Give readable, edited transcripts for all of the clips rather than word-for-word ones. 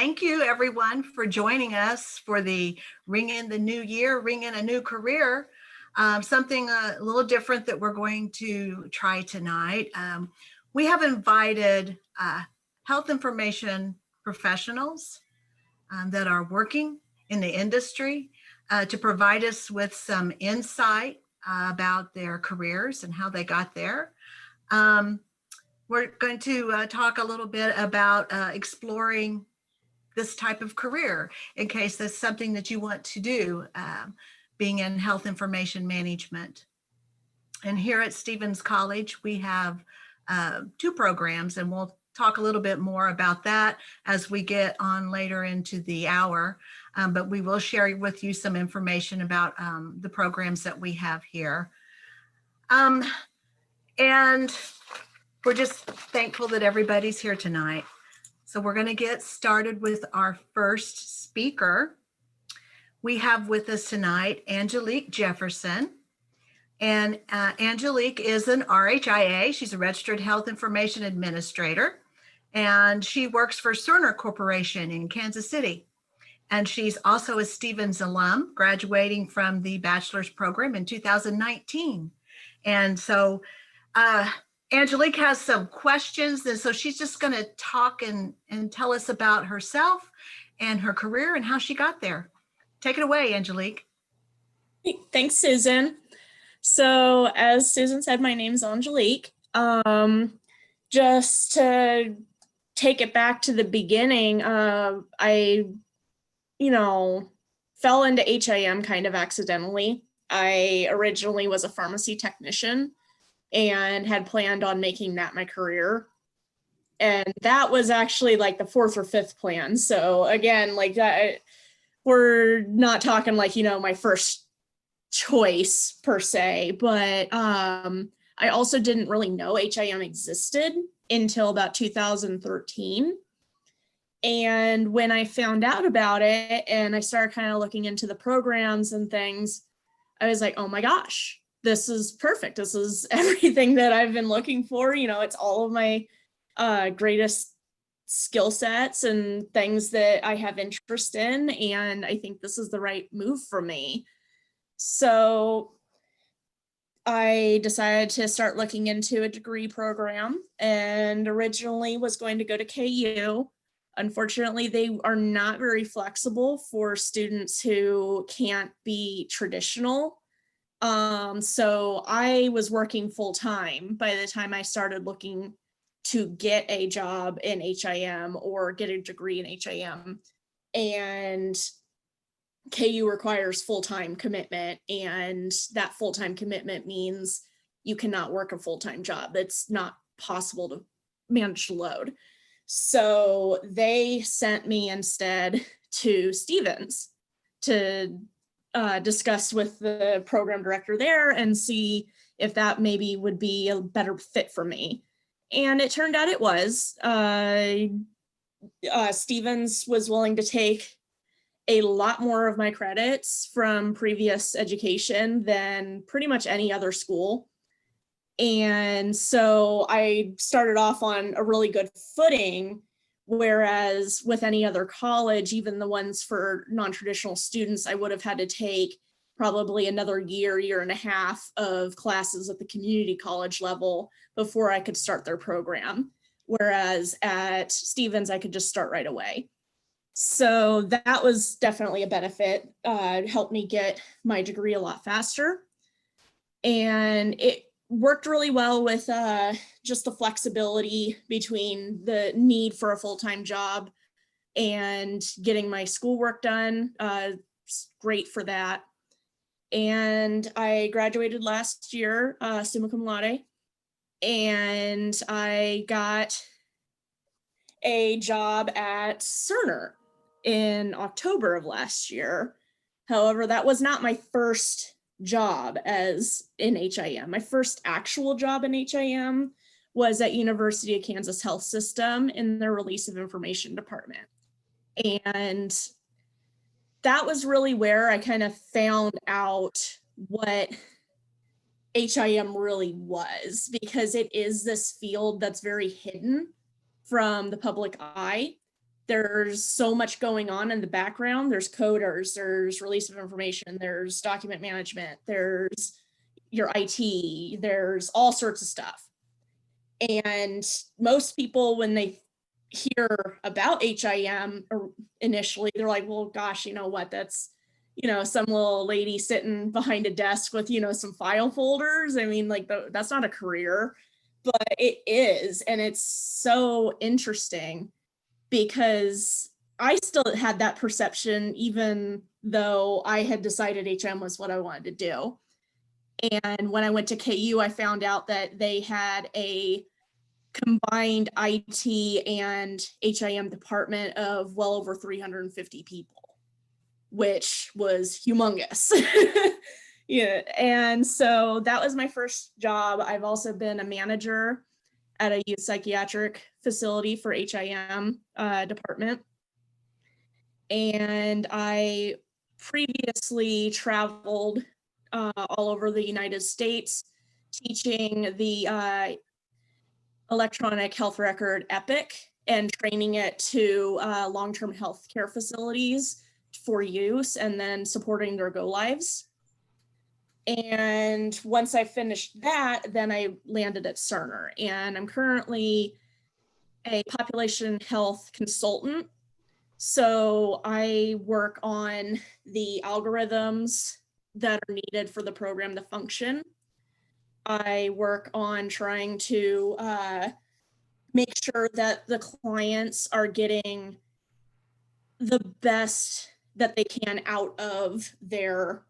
thank you everyone for joining us for the Ring in the New Year, Ring in a New Career. Something a little different that we're going to try tonight. We have invited health information professionals that are working in the industry to provide us with some insight about their careers and how they got there. We're going to talk a little bit about exploring this type of career in case that's something that you want to do, being in health information management. And here at Stevens College, we have 2 programs, and we'll talk a little bit more about that as we get on later into the hour. But we will share with you some information about the programs that we have here. And we're just thankful that everybody's here tonight. So we're going to get started with our first speaker. We have with us tonight Angelique Jefferson. And Angelique is an RHIA. She's a Registered Health Information Administrator. And she works for Cerner Corporation in Kansas City. And she's also a Stevens alum, graduating from the bachelor's program in 2019. And so Angelique has some questions, and so she's just going to talk and tell us about herself and her career and how she got there. Take it away, Angelique. Thanks, Susan. So as Susan said, my name is Angelique. Just to take it back to the beginning, I fell into HIM kind of accidentally. I originally was a pharmacy technician and had planned on making that my career. And that was actually like the 4th or 5th plan. So again, like that, we're not talking like, my first choice per se, but I also didn't really know HIM existed until about 2013. And when I found out about it and I started kind of looking into the programs and things, I was like, oh my gosh, this is perfect. This is everything that I've been looking for. It's all of my greatest skill sets and things that I have interest in. And I think this is the right move for me. So I decided to start looking into a degree program and originally was going to go to KU. Unfortunately, they are not very flexible for students who can't be traditional. So I was working full time by the time I started looking to get a job in HIM or get a degree in HIM. And KU requires full-time commitment, and that full-time commitment means you cannot work a full-time job. It's not possible to manage the load. So they sent me instead to Stevens to discuss with the program director there and see if that maybe would be a better fit for me. And it turned out it was. Stevens was willing to take a lot more of my credits from previous education than pretty much any other school. And so I started off on a really good footing, whereas with any other college, even the ones for non-traditional students, I would have had to take probably another year and a half of classes at the community college level before I could start their program. Whereas at Stevens, I could just start right away. So that was definitely a benefit. It helped me get my degree a lot faster. And it worked really well with just the flexibility between the need for a full-time job and getting my schoolwork done. Great for that. And I graduated last year, summa cum laude, and I got a job at Cerner in October of last year. However, that was not my first job as in HIM. My first actual job in HIM was at University of Kansas Health System in their release of information department. And that was really where I kind of found out what HIM really was, because it is this field that's very hidden from the public eye. there's so much going on in the background. There's coders, there's release of information, there's document management, there's your IT, there's all sorts of stuff. And most people, when they hear about HIM initially, they're like, well, gosh, you know what, that's, you know, some little lady sitting behind a desk with, you know, some file folders. I mean, like, that's not a career, but it is. And it's so interesting because I still had that perception, even though I had decided HM was what I wanted to do. And when I went to KU, I found out that they had a combined IT and HIM department of well over 350 people, which was humongous. Yeah, and so that was my first job. I've also been a manager at a youth psychiatric facility for HIM department. And I previously traveled all over the United States teaching the electronic health record EPIC and training it to long-term health care facilities for use and then supporting their go lives. And once I finished that, then I landed at Cerner, and I'm currently a population health consultant. So I work on the algorithms that are needed for the program to function. I work on trying to make sure that the clients are getting the best that they can out of their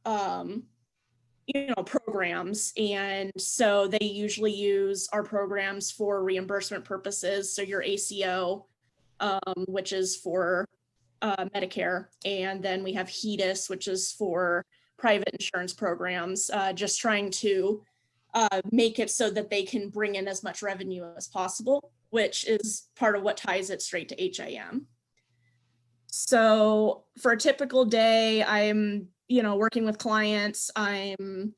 programs. And so they usually use our programs for reimbursement purposes. So your ACO, which is for Medicare. And then we have HEDIS, which is for private insurance programs, just trying to make it so that they can bring in as much revenue as possible, which is part of what ties it straight to HIM. So for a typical day, I'm working with clients, I'm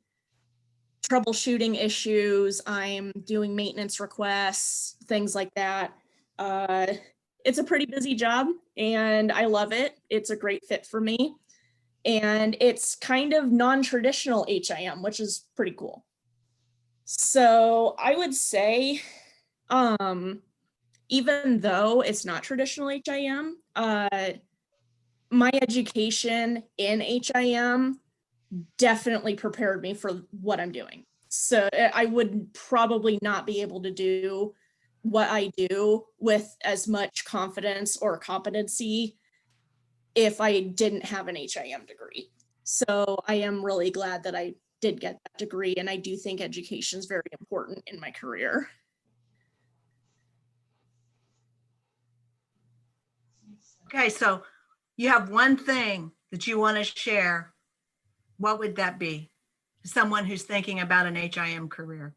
troubleshooting issues, I'm doing maintenance requests, things like that. It's a pretty busy job and I love it. It's a great fit for me. And it's kind of non-traditional HIM, which is pretty cool. So I would say, even though it's not traditional HIM, my education in HIM definitely prepared me for what I'm doing. So I would probably not be able to do what I do with as much confidence or competency if I didn't have an HIM degree. So I am really glad that I did get that degree, and I do think education is very important in my career. Okay, so you have one thing that you want to share. What would that be? Someone who's thinking about an HIM career.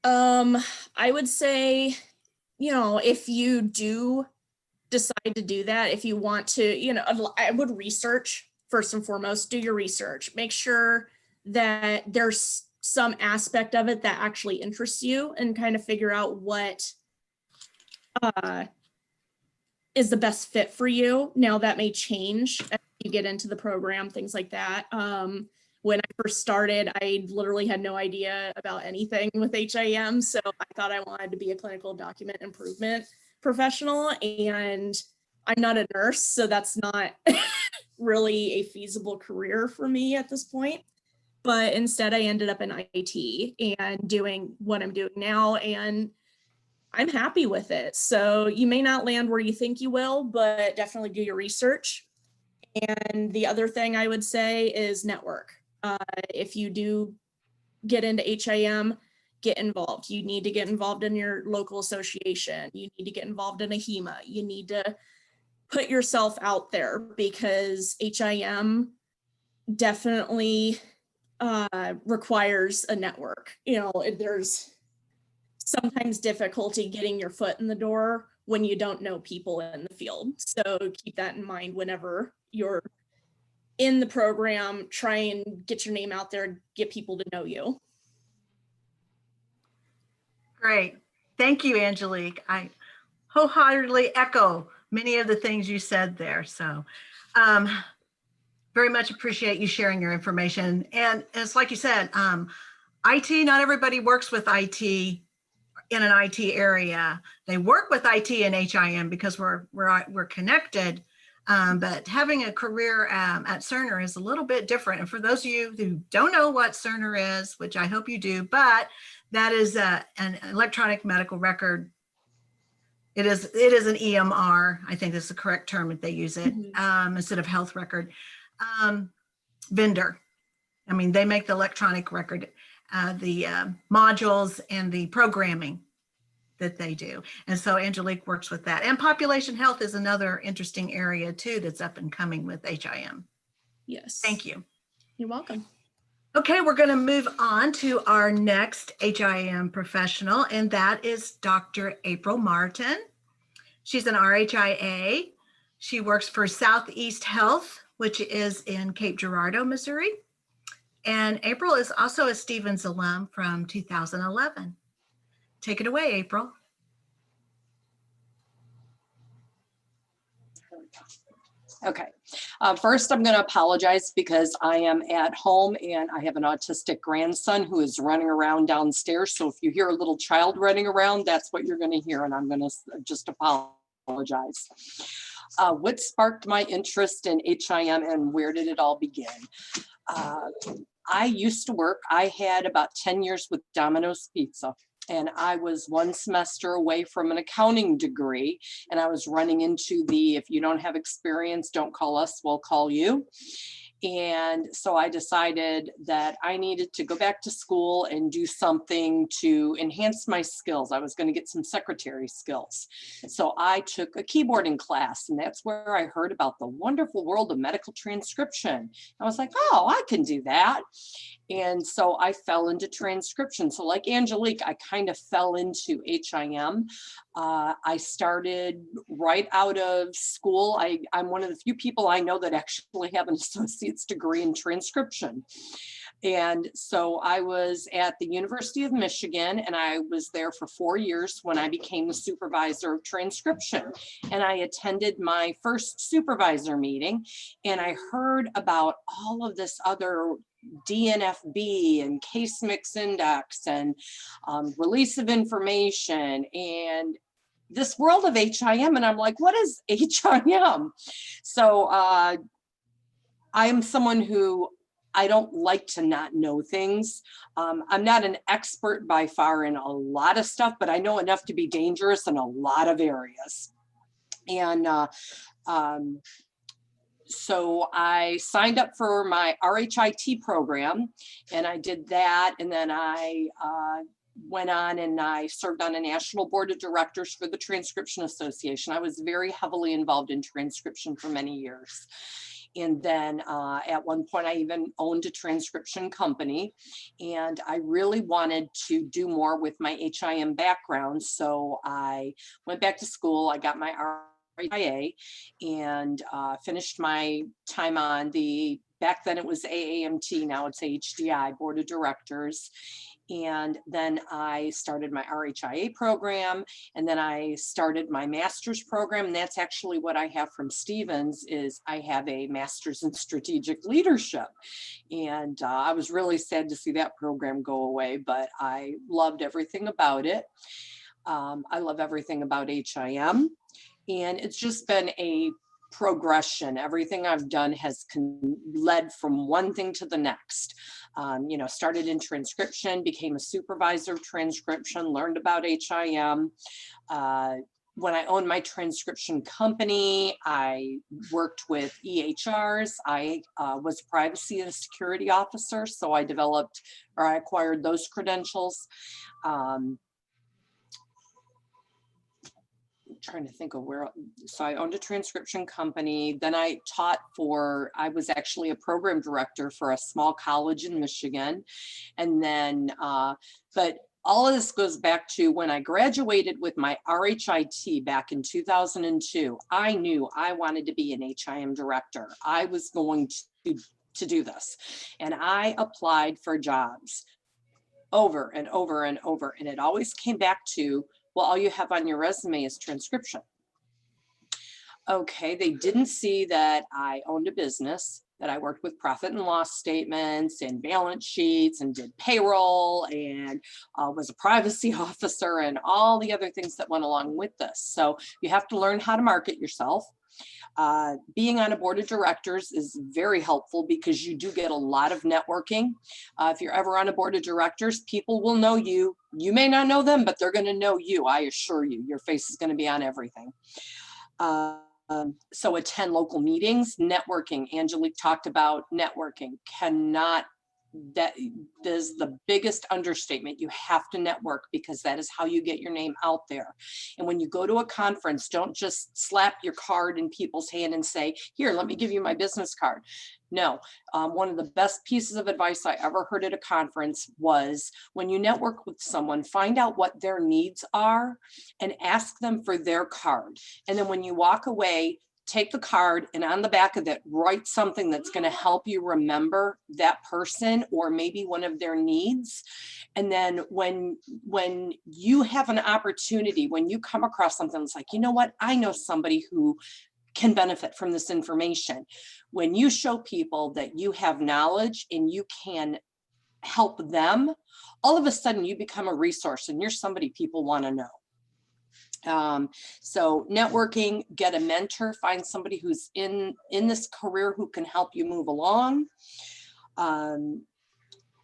I would say, if you do decide to do that, if you want to, I would research first and foremost, do your research, make sure that there's some aspect of it that actually interests you and kind of figure out what is the best fit for you. Now that may change as you get into the program, things like that. When I first started, I literally had no idea about anything with HIM. So I thought I wanted to be a clinical document improvement professional, and I'm not a nurse, so that's not really a feasible career for me at this point. But instead I ended up in IT and doing what I'm doing now, and I'm happy with it. So you may not land where you think you will, but definitely do your research. And the other thing I would say is network. If you do get into HIM, get involved. You need to get involved in your local association. You need to get involved in AHIMA. You need to put yourself out there because HIM definitely requires a network. There's sometimes difficulty getting your foot in the door when you don't know people in the field. So keep that in mind whenever you're in the program, try and get your name out there, get people to know you. Great. Thank you, Angelique. I wholeheartedly echo many of the things you said there. So very much appreciate you sharing your information. And it's like you said, IT, not everybody works with IT in an IT area. They work with IT and HIM because we're connected. But having a career at Cerner is a little bit different. And for those of you who don't know what Cerner is, which I hope you do, but that is an electronic medical record. It is an EMR. I think that's the correct term if they use it, instead of health record. Vendor. I mean, they make the electronic record, the modules and the programming that they do. And so Angelique works with that. And population health is another interesting area too that's up and coming with HIM. Yes. Thank you. You're welcome. Okay, we're going to move on to our next HIM professional, and that is Dr. April Martin. She's an RHIA. She works for SoutheastHEALTH, which is in Cape Girardeau, Missouri. And April is also a Stevens alum from 2011. Take it away, April. Okay. First, I'm going to apologize because I am at home and I have an autistic grandson who is running around downstairs. So if you hear a little child running around, that's what you're going to hear. And I'm going to just apologize. What sparked my interest in HIM and where did it all begin? I used to work, I had about 10 years with Domino's Pizza. And I was one semester away from an accounting degree. And I was running into the, if you don't have experience, don't call us, we'll call you. And so I decided that I needed to go back to school and do something to enhance my skills. I was going to get some secretary skills. So I took a keyboarding class, and that's where I heard about the wonderful world of medical transcription. I was like, oh, I can do that. And so I fell into transcription. So like Angelique, I kind of fell into HIM. I started right out of school. I'm one of the few people I know that actually have an associate's degree in transcription. And so I was at the University of Michigan, and I was there for 4 years when I became the supervisor of transcription. And I attended my first supervisor meeting, and I heard about all of this other DNFB and case mix index and release of information and this world of HIM. And I'm like, what is HIM? So I am someone who I don't like to not know things. I'm not an expert by far in a lot of stuff, but I know enough to be dangerous in a lot of areas. And so I signed up for my RHIT program, and I did that. And then I went on and I served on a national board of directors for the Transcription Association. I was very heavily involved in transcription for many years. And then at one point, I even owned a transcription company, and I really wanted to do more with my HIM background. So I went back to school. I got my RHIA and finished my time on the, back then it was AAMT, now it's HDI, Board of Directors. And then I started my RHIA program, and then I started my master's program. And that's actually what I have from Stevens, is I have a master's in strategic leadership. And I was really sad to see that program go away, but I loved everything about it. I love everything about HIM. And it's just been a progression. Everything I've done has led from one thing to the next. You know, started in transcription, became a supervisor of transcription, learned about HIM. When I owned my transcription company, I worked with EHRs. I was a privacy and security officer, so I developed, or I acquired those credentials. Trying to think of where, so I owned a transcription company. Then I taught I was actually a program director for a small college in Michigan. And then, but all of this goes back to when I graduated with my RHIT back in 2002, I knew I wanted to be an HIM director. I was going to do this. And I applied for jobs over and over and over. And it always came back to, well, all you have on your resume is transcription. Okay, they didn't see that I owned a business, that I worked with profit and loss statements and balance sheets and did payroll and was a privacy officer and all the other things that went along with this. So you have to learn how to market yourself. Being on a board of directors is very helpful because you do get a lot of networking. If you're ever on a board of directors, people will know you. You may not know them, but they're going to know you. I assure you, your face is going to be on everything. So attend local meetings, networking. Angelique talked about networking. That is the biggest understatement. You have to network because that is how you get your name out there. And when you go to a conference, don't just slap your card in people's hand and say, here, let me give you my business card. No, one of the best pieces of advice I ever heard at a conference was when you network with someone, find out what their needs are and ask them for their card. And then when you walk away, take the card and on the back of it, write something that's going to help you remember that person or maybe one of their needs. And then when you have an opportunity, when you come across something that's like, you know what, I know somebody who can benefit from this information. When you show people that you have knowledge and you can help them, all of a sudden you become a resource and you're somebody people want to know. So networking, get a mentor, find somebody who's in this career who can help you move along.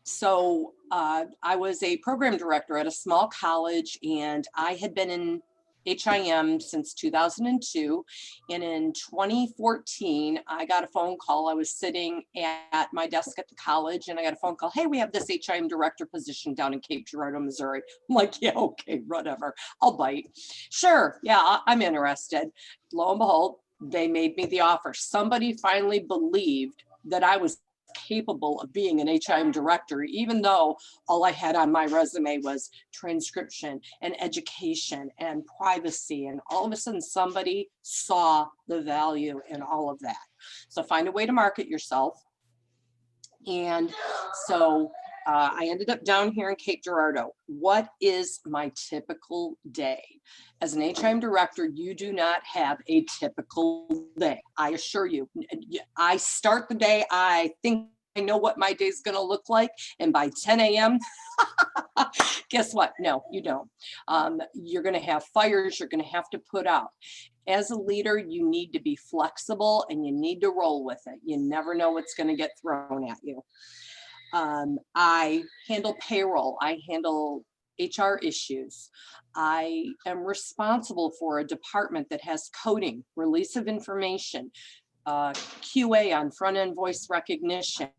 So I was a program director at a small college and I had been in HIM since 2002. And in 2014, I got a phone call. I was sitting at my desk at the college and I got a phone call. Hey, we have this HIM director position down in Cape Girardeau, Missouri. I'm like, yeah, okay, whatever. I'll bite. Sure. Yeah, I'm interested. Lo and behold, they made me the offer. Somebody finally believed that I was capable of being an HIM director, even though all I had on my resume was transcription and education and privacy. And all of a sudden somebody saw the value in all of that. So find a way to market yourself. And so I ended up down here in Cape Girardeau. What is my typical day? As an HIM director, you do not have a typical day. I assure you, I start the day, I think I know what my day is going to look like. And by 10 a.m., guess what? No, you don't. You're going to have fires you're going to have to put out. As a leader, you need to be flexible and you need to roll with it. You never know what's going to get thrown at you. I handle payroll. I handle HR issues. I am responsible for a department that has coding, release of information, QA on front-end voice recognition,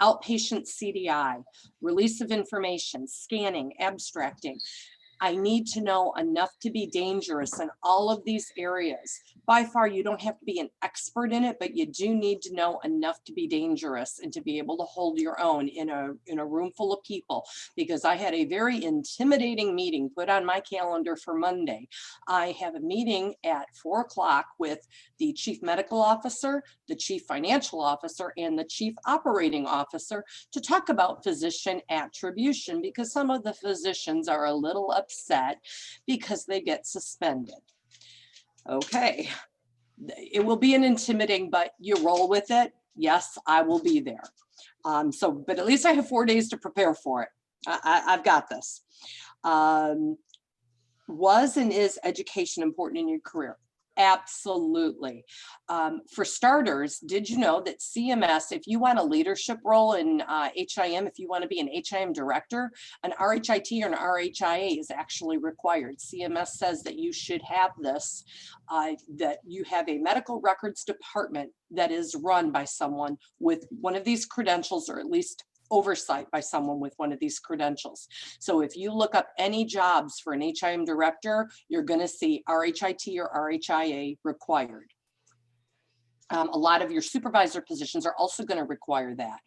outpatient CDI, release of information, scanning, abstracting. I need to know enough to be dangerous in all of these areas. By far, you don't have to be an expert in it, but you do need to know enough to be dangerous and to be able to hold your own in a room full of people. Because I had a very intimidating meeting put on my calendar for Monday. I have a meeting at 4 o'clock with the chief medical officer, the chief financial officer, and the chief operating officer to talk about physician attribution, because some of the physicians are a little upset because they get suspended. Okay, it will be an intimidating, but you roll with it. Yes, I will be there. But at least I have 4 days to prepare for it. I've got this. Was and is education important in your career? Absolutely. For starters, did you know that CMS, if you want a leadership role in HIM, if you want to be an HIM director, an RHIT or an RHIA is actually required. CMS says that you should have this, that you have a medical records department that is run by someone with one of these credentials, or at least oversight by someone with one of these credentials. So if you look up any jobs for an HIM director, you're going to see RHIT or RHIA required. A lot of your supervisor positions are also going to require that.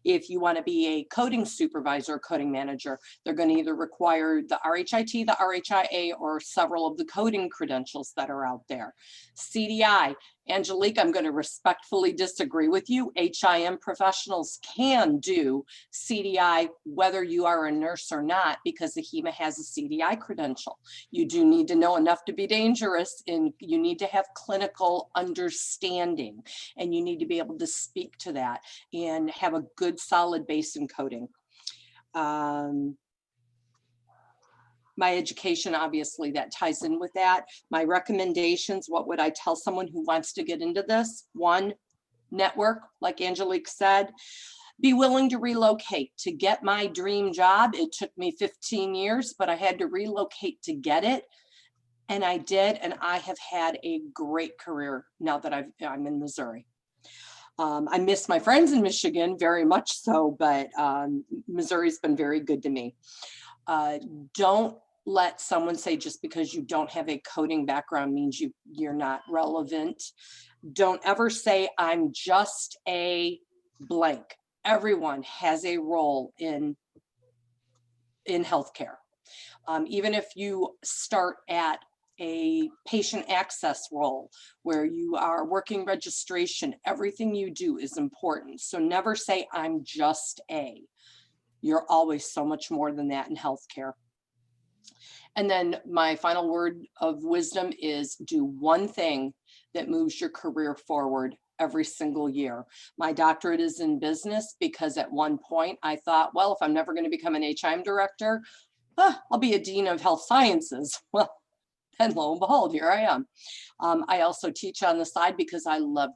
If you want to be a coding supervisor or coding manager, they're going to either require the RHIT, the RHIA, or several of the coding credentials that are out there. CDI, Angelique, I'm going to respectfully disagree with you. HIM professionals can do CDI whether you are a nurse or not, because AHIMA has a CDI credential. You do need to know enough to be dangerous, and you need to have clinical understanding, and you need to be able to speak to that and have a good solid base in coding. My education, obviously, that ties in with that. My recommendations, what would I tell someone who wants to get into this? One, network, like Angelique said. Be willing to relocate. To get my dream job, it took me 15 years, but I had to relocate to get it. And I did, and I have had a great career now that I'm in Missouri. I miss my friends in Michigan very much so, but Missouri's been very good to me. Don't let someone say just because you don't have a coding background means you're not relevant. Don't ever say I'm just a blank. Everyone has a role in healthcare. Even if you start at a patient access role where you are working registration, everything you do is important. So never say I'm just a. You're always so much more than that in healthcare. And then my final word of wisdom is do one thing that moves your career forward every single year. My doctorate is in business because at one point I thought, well, if I'm never going to become an HIM director, I'll be a dean of health sciences. Well, and lo and behold, here I am. I also teach on the side because I love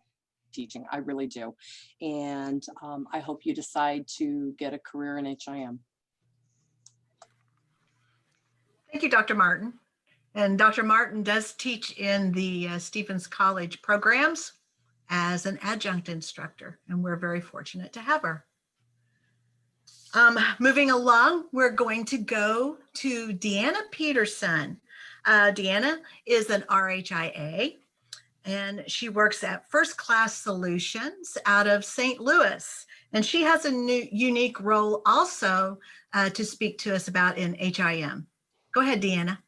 teaching. I really do. And I hope you decide to get a career in HIM. Thank you, Dr. Martin. And Dr. Martin does teach in the Stephens College programs as an adjunct instructor, and we're very fortunate to have her. Moving along, we're going to go to Deanna Peterson. Deanna is an RHIA, and she works at First Class Solutions out of St. Louis. And she has a unique role also to speak to us about in HIM. Go ahead, Deanna.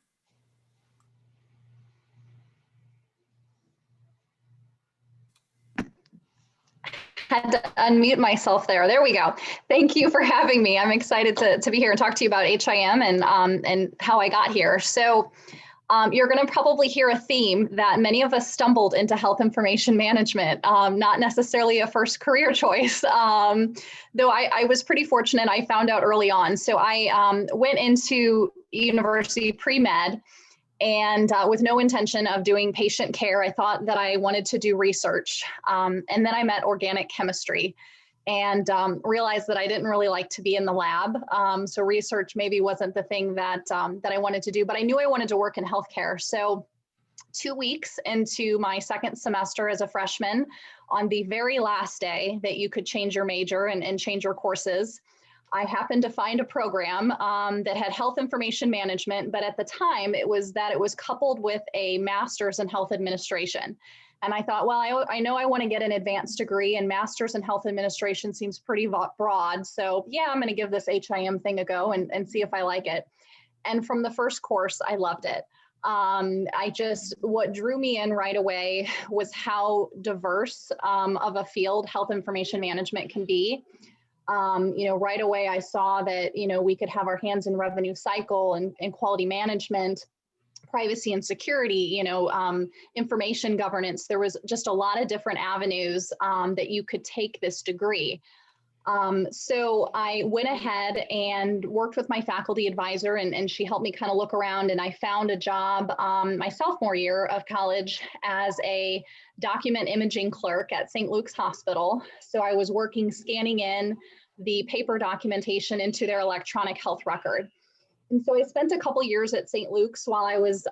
Had to unmute myself there. There we go. Thank you for having me. I'm excited to be here and talk to you about HIM and how I got here. So you're going to probably hear a theme that many of us stumbled into health information management, not necessarily a first career choice, though I was pretty fortunate. I found out early on. So I went into university pre-med, and with no intention of doing patient care. I thought that I wanted to do research. And then I met organic chemistry and realized that I didn't really like to be in the lab. So research maybe wasn't the thing that I wanted to do, but I knew I wanted to work in healthcare. So 2 weeks into my second semester as a freshman, on the very last day that you could change your major and change your courses, I happened to find a program that had health information management, but at the time it was coupled with a master's in health administration. And I thought, well, I know I want to get an advanced degree, and master's in health administration seems pretty broad. So yeah, I'm going to give this HIM thing a go and see if I like it. And from the first course, I loved it. What drew me in right away was how diverse of a field health information management can be. Right away I saw that, we could have our hands in revenue cycle and quality management, privacy and security, information governance. There was just a lot of different avenues that you could take this degree. So I went ahead and worked with my faculty advisor, and she helped me kind of look around, and I found a job my sophomore year of college as a document imaging clerk at St. Luke's Hospital. So I was scanning in the paper documentation into their electronic health record. And so I spent a couple years at St. Luke's while I was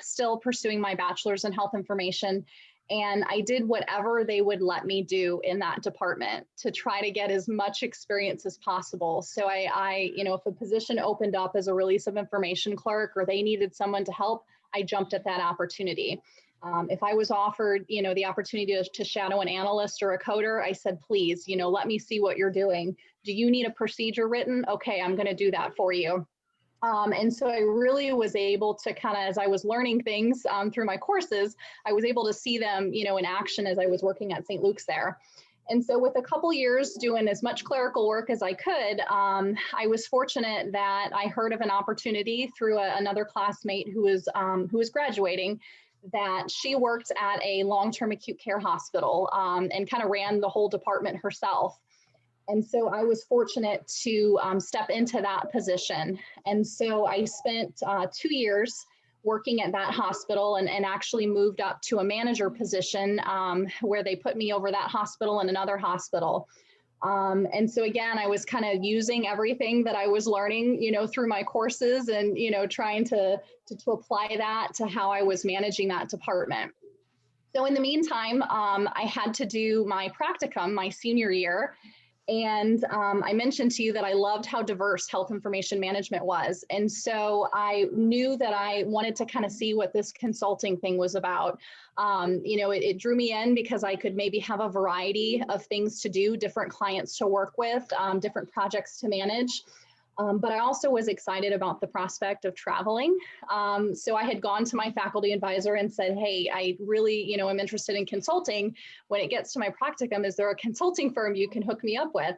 still pursuing my bachelor's in health information. And I did whatever they would let me do in that department to try to get as much experience as possible. So if a position opened up as a release of information clerk or they needed someone to help, I jumped at that opportunity. If I was offered, the opportunity to shadow an analyst or a coder, I said, please, let me see what you're doing. Do you need a procedure written? Okay, I'm going to do that for you. And so I really was able to kind of, as I was learning things through my courses, I was able to see them, in action as I was working at St. Luke's there. And so with a couple years doing as much clerical work as I could, I was fortunate that I heard of an opportunity through another classmate who was graduating, that she worked at a long-term acute care hospital and kind of ran the whole department herself. And so I was fortunate to step into that position. And so I spent 2 years working at that hospital and actually moved up to a manager position where they put me over that hospital and another hospital. And so again, I was kind of using everything that I was learning, through my courses and, trying to apply that to how I was managing that department. So in the meantime, I had to do my practicum my senior year. And I mentioned to you that I loved how diverse health information management was. And so I knew that I wanted to kind of see what this consulting thing was about. It drew me in because I could maybe have a variety of things to do, different clients to work with, different projects to manage. But I also was excited about the prospect of traveling. So I had gone to my faculty advisor and said, hey, I really, am interested in consulting. When it gets to my practicum, is there a consulting firm you can hook me up with?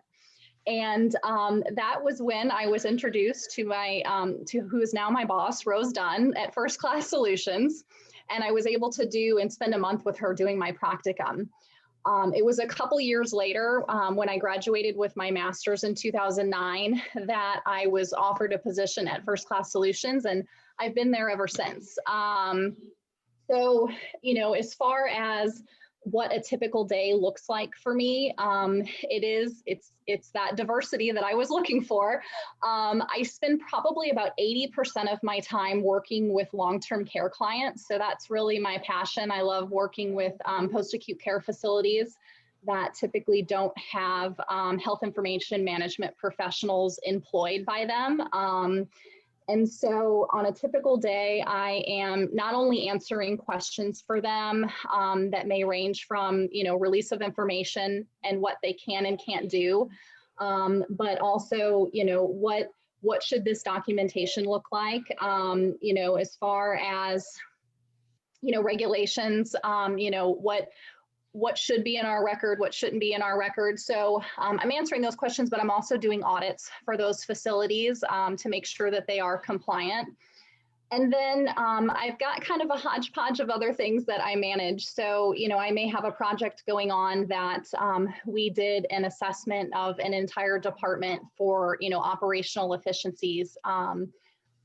And that was when I was introduced to to who is now my boss, Rose Dunn at First Class Solutions. And I was able to do and spend a month with her doing my practicum. It was a couple years later when I graduated with my master's in 2009 that I was offered a position at First Class Solutions, and I've been there ever since. So, as far as what a typical day looks like for me, it's that diversity that I was looking for. I spend probably about 80% of my time working with long-term care clients. So that's really my passion. I love working with post-acute care facilities that typically don't have health information management professionals employed by them. And so on a typical day, I am not only answering questions for them that may range from, release of information and what they can and can't do, but also, what should this documentation look like, as far as, regulations, what should be in our record, what shouldn't be in our record. So I'm answering those questions, but I'm also doing audits for those facilities to make sure that they are compliant. And then I've got kind of a hodgepodge of other things that I manage. So, I may have a project going on that we did an assessment of an entire department for, operational efficiencies.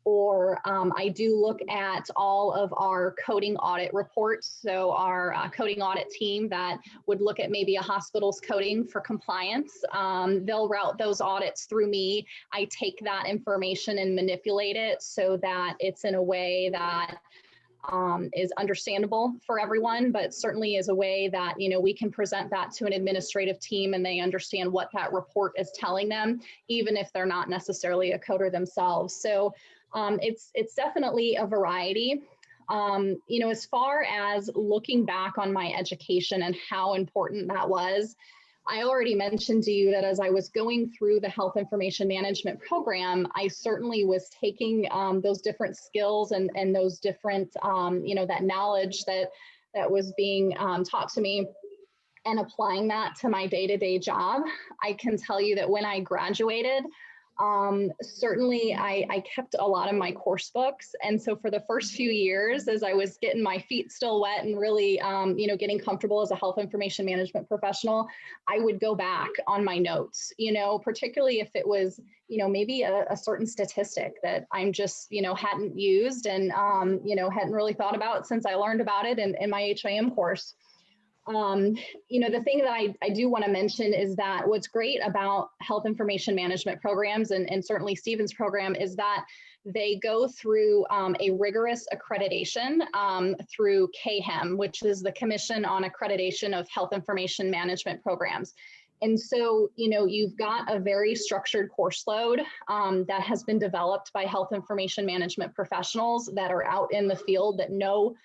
Or I do look at all of our coding audit reports. So our coding audit team that would look at maybe a hospital's coding for compliance, they'll route those audits through me. I take that information and manipulate it so that it's in a way that is understandable for everyone, but certainly is a way that, we can present that to an administrative team and they understand what that report is telling them, even if they're not necessarily a coder themselves. So it's definitely a variety. As far as looking back on my education and how important that was, I already mentioned to you that as I was going through the health information management program, I certainly was taking those different skills and those different, that knowledge that was being taught to me and applying that to my day-to-day job. I can tell you that when I graduated, certainly I kept a lot of my course books. And so for the first few years, as I was getting my feet still wet and really, getting comfortable as a health information management professional, I would go back on my notes, particularly if it was, maybe a certain statistic that I'm just, hadn't used and, hadn't really thought about since I learned about it in my HIM course. The thing that I do want to mention is that what's great about health information management programs and certainly Stephen's program is that they go through a rigorous accreditation through CAHIM, which is the Commission on Accreditation of Health Information Management Programs. And so, you've got a very structured course load that has been developed by health information management professionals that are out in the field that know,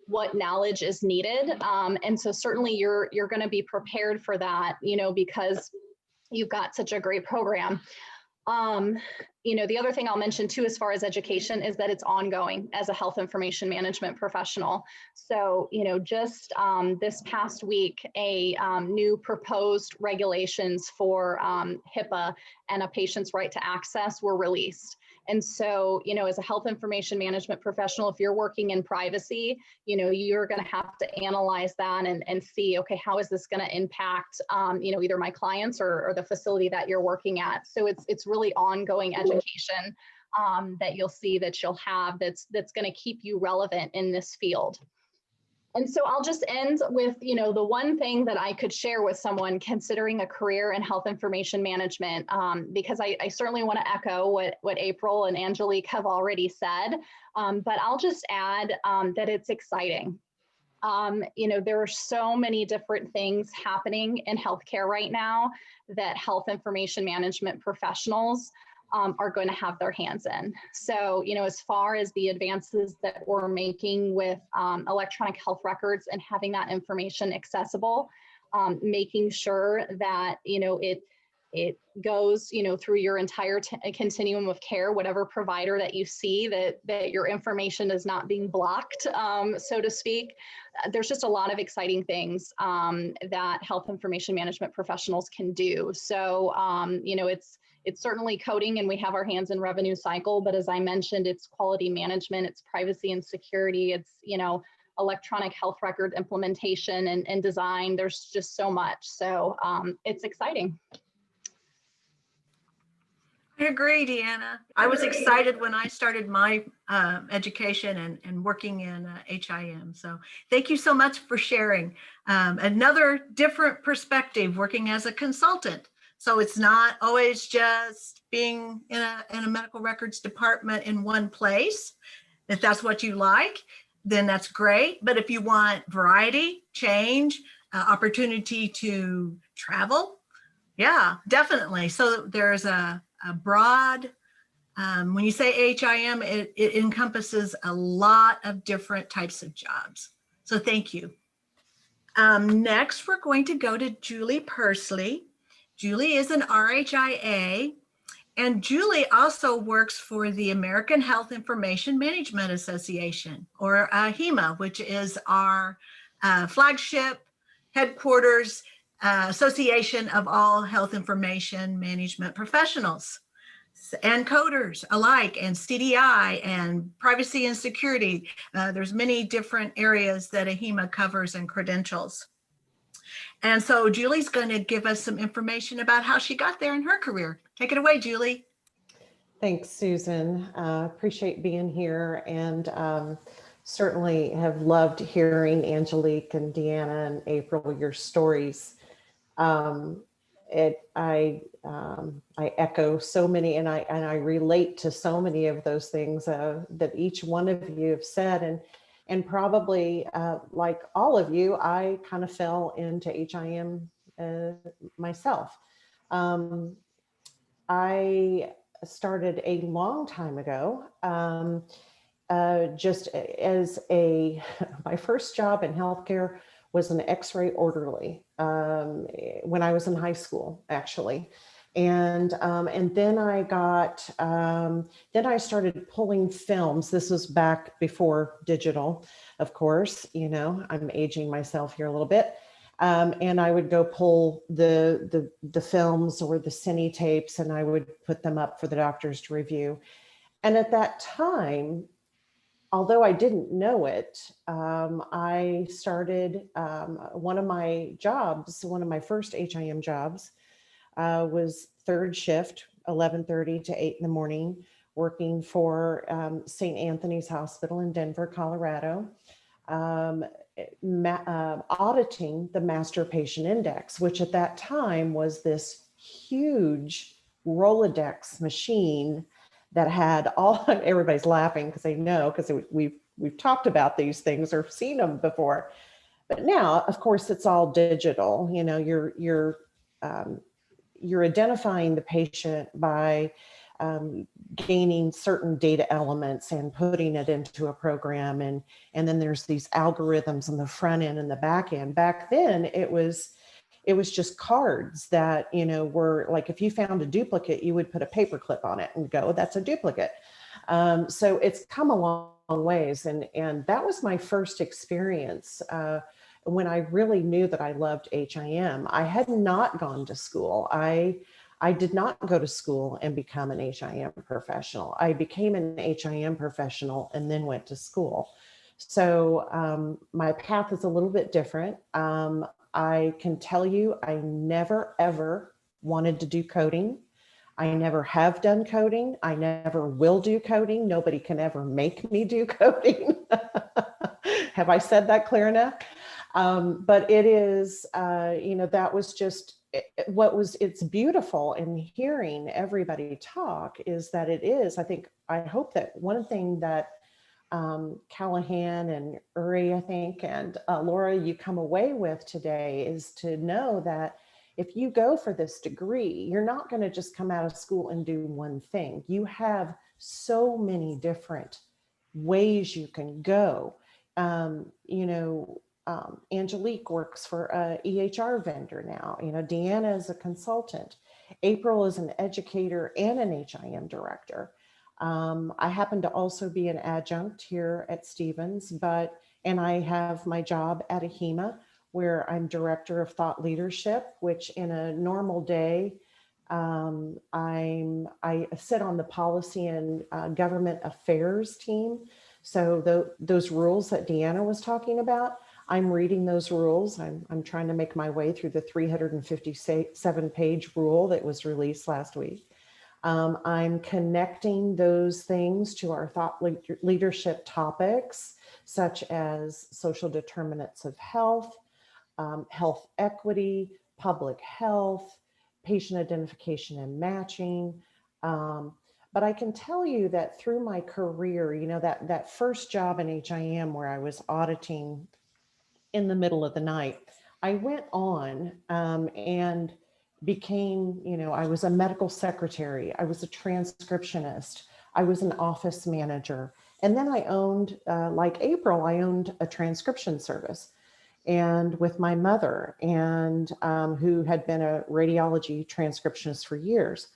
what knowledge is needed. And so certainly you're going to be prepared for that, because you've got such a great program. The other thing I'll mention too, as far as education, is that it's ongoing as a health information management professional. So, just this past week, a new proposed regulations for HIPAA and a patient's right to access were released. And so, as a health information management professional, if you're working in privacy, you're going to have to analyze that and see, okay, how is this going to impact, either my clients or the facility that you're working at. So it's really ongoing education that you'll see that you'll have that's going to keep you relevant in this field. And so I'll just end with, the one thing that I could share with someone considering a career in health information management, because I certainly want to echo what April and Angelique have already said, but I'll just add that it's exciting. There are so many different things happening in healthcare right now that health information management professionals are going to have their hands in. So, as far as the advances that we're making with electronic health records and having that information accessible, making sure that, it goes, through your entire continuum of care, whatever provider that you see, that your information is not being blocked, so to speak. There's just a lot of exciting things that health information management professionals can do. So, it's certainly coding, and we have our hands in revenue cycle, but as I mentioned, it's quality management, it's privacy and security, it's, electronic health record implementation and design. There's just so much. So it's exciting. I agree, Deanna. I was excited when I started my education and working in HIM. So thank you so much for sharing. Another different perspective working as a consultant. So it's not always just being in a medical records department in one place. If that's what you like, then that's great. But if you want variety, change, opportunity to travel, yeah, definitely. So there's a broad, when you say HIM, it encompasses a lot of different types of jobs. So thank you. Next, we're going to go to Julie Pursley. Julie is an RHIA, and Julie also works for the American Health Information Management Association, or AHIMA, which is our flagship headquarters association of all health information management professionals and coders alike, and CDI and privacy and security. There's many different areas that AHIMA covers and credentials. And so Julie's going to give us some information about how she got there in her career. Take it away, Julie. Thanks, Susan. Appreciate being here, and certainly have loved hearing Angelique and Deanna and April, your stories. I echo so many, and I relate to so many of those things that each one of you have said, and probably like all of you, I kind of fell into HIM myself. I started a long time ago, just as my first job in healthcare was an X-ray orderly when I was in high school, actually. And then I started pulling films. This was back before digital, of course, I'm aging myself here a little bit. And I would go pull the films or the cine tapes, and I would put them up for the doctors to review. And at that time, although I didn't know it, I started one of my first HIM jobs was third shift, 11:30 to 8 in the morning, working for St. Anthony's Hospital in Denver, Colorado, auditing the master patient index, which at that time was this huge Rolodex machine that had everybody's laughing because they know, because we've talked about these things or seen them before. But now, of course, it's all digital. You're identifying the patient by gaining certain data elements and putting it into a program. And then there's these algorithms on the front end and the back end. Back then, it was it was just cards that, you know, were like, if you found a duplicate, you would put a paper clip on it and go, that's a duplicate. So it's come a long ways. And that was my first experience when I really knew that I loved HIM. I had not gone to school. I did not go to school and become an HIM professional. I became an HIM professional and then went to school. So my path is a little bit different. I can tell you, I never, ever wanted to do coding. I never have done coding. I never will do coding. Nobody can ever make me do coding. Have I said that clear enough? But it is, you know, that was just it's beautiful in hearing everybody talk is that it is, I hope that one thing that Callahan and Uri, I think, and Laura, you come away with today is to know that if you go for this degree, you're not going to just come out of school and do one thing. You have so many different ways you can go. You know, Angelique works for a EHR vendor now. You know, Deanna is a consultant. April is an educator and an HIM director. I happen to also be an adjunct here at Stevens, and I have my job at AHIMA, where I'm director of thought leadership, which in a normal day, I sit on the policy and government affairs team. So those rules that Deanna was talking about, I'm reading those rules. I'm trying to make my way through the 357-page rule that was released last week. I'm connecting those things to our thought leadership topics, such as social determinants of health, health equity, public health, patient identification and matching. But I can tell you that through my career, you know, that first job in HIM where I was auditing in the middle of the night, I went on and became, you know, I was a medical secretary, I was a transcriptionist, I was an office manager. And then I owned, like April, I owned a transcription service and with my mother, and who had been a radiology transcriptionist for years.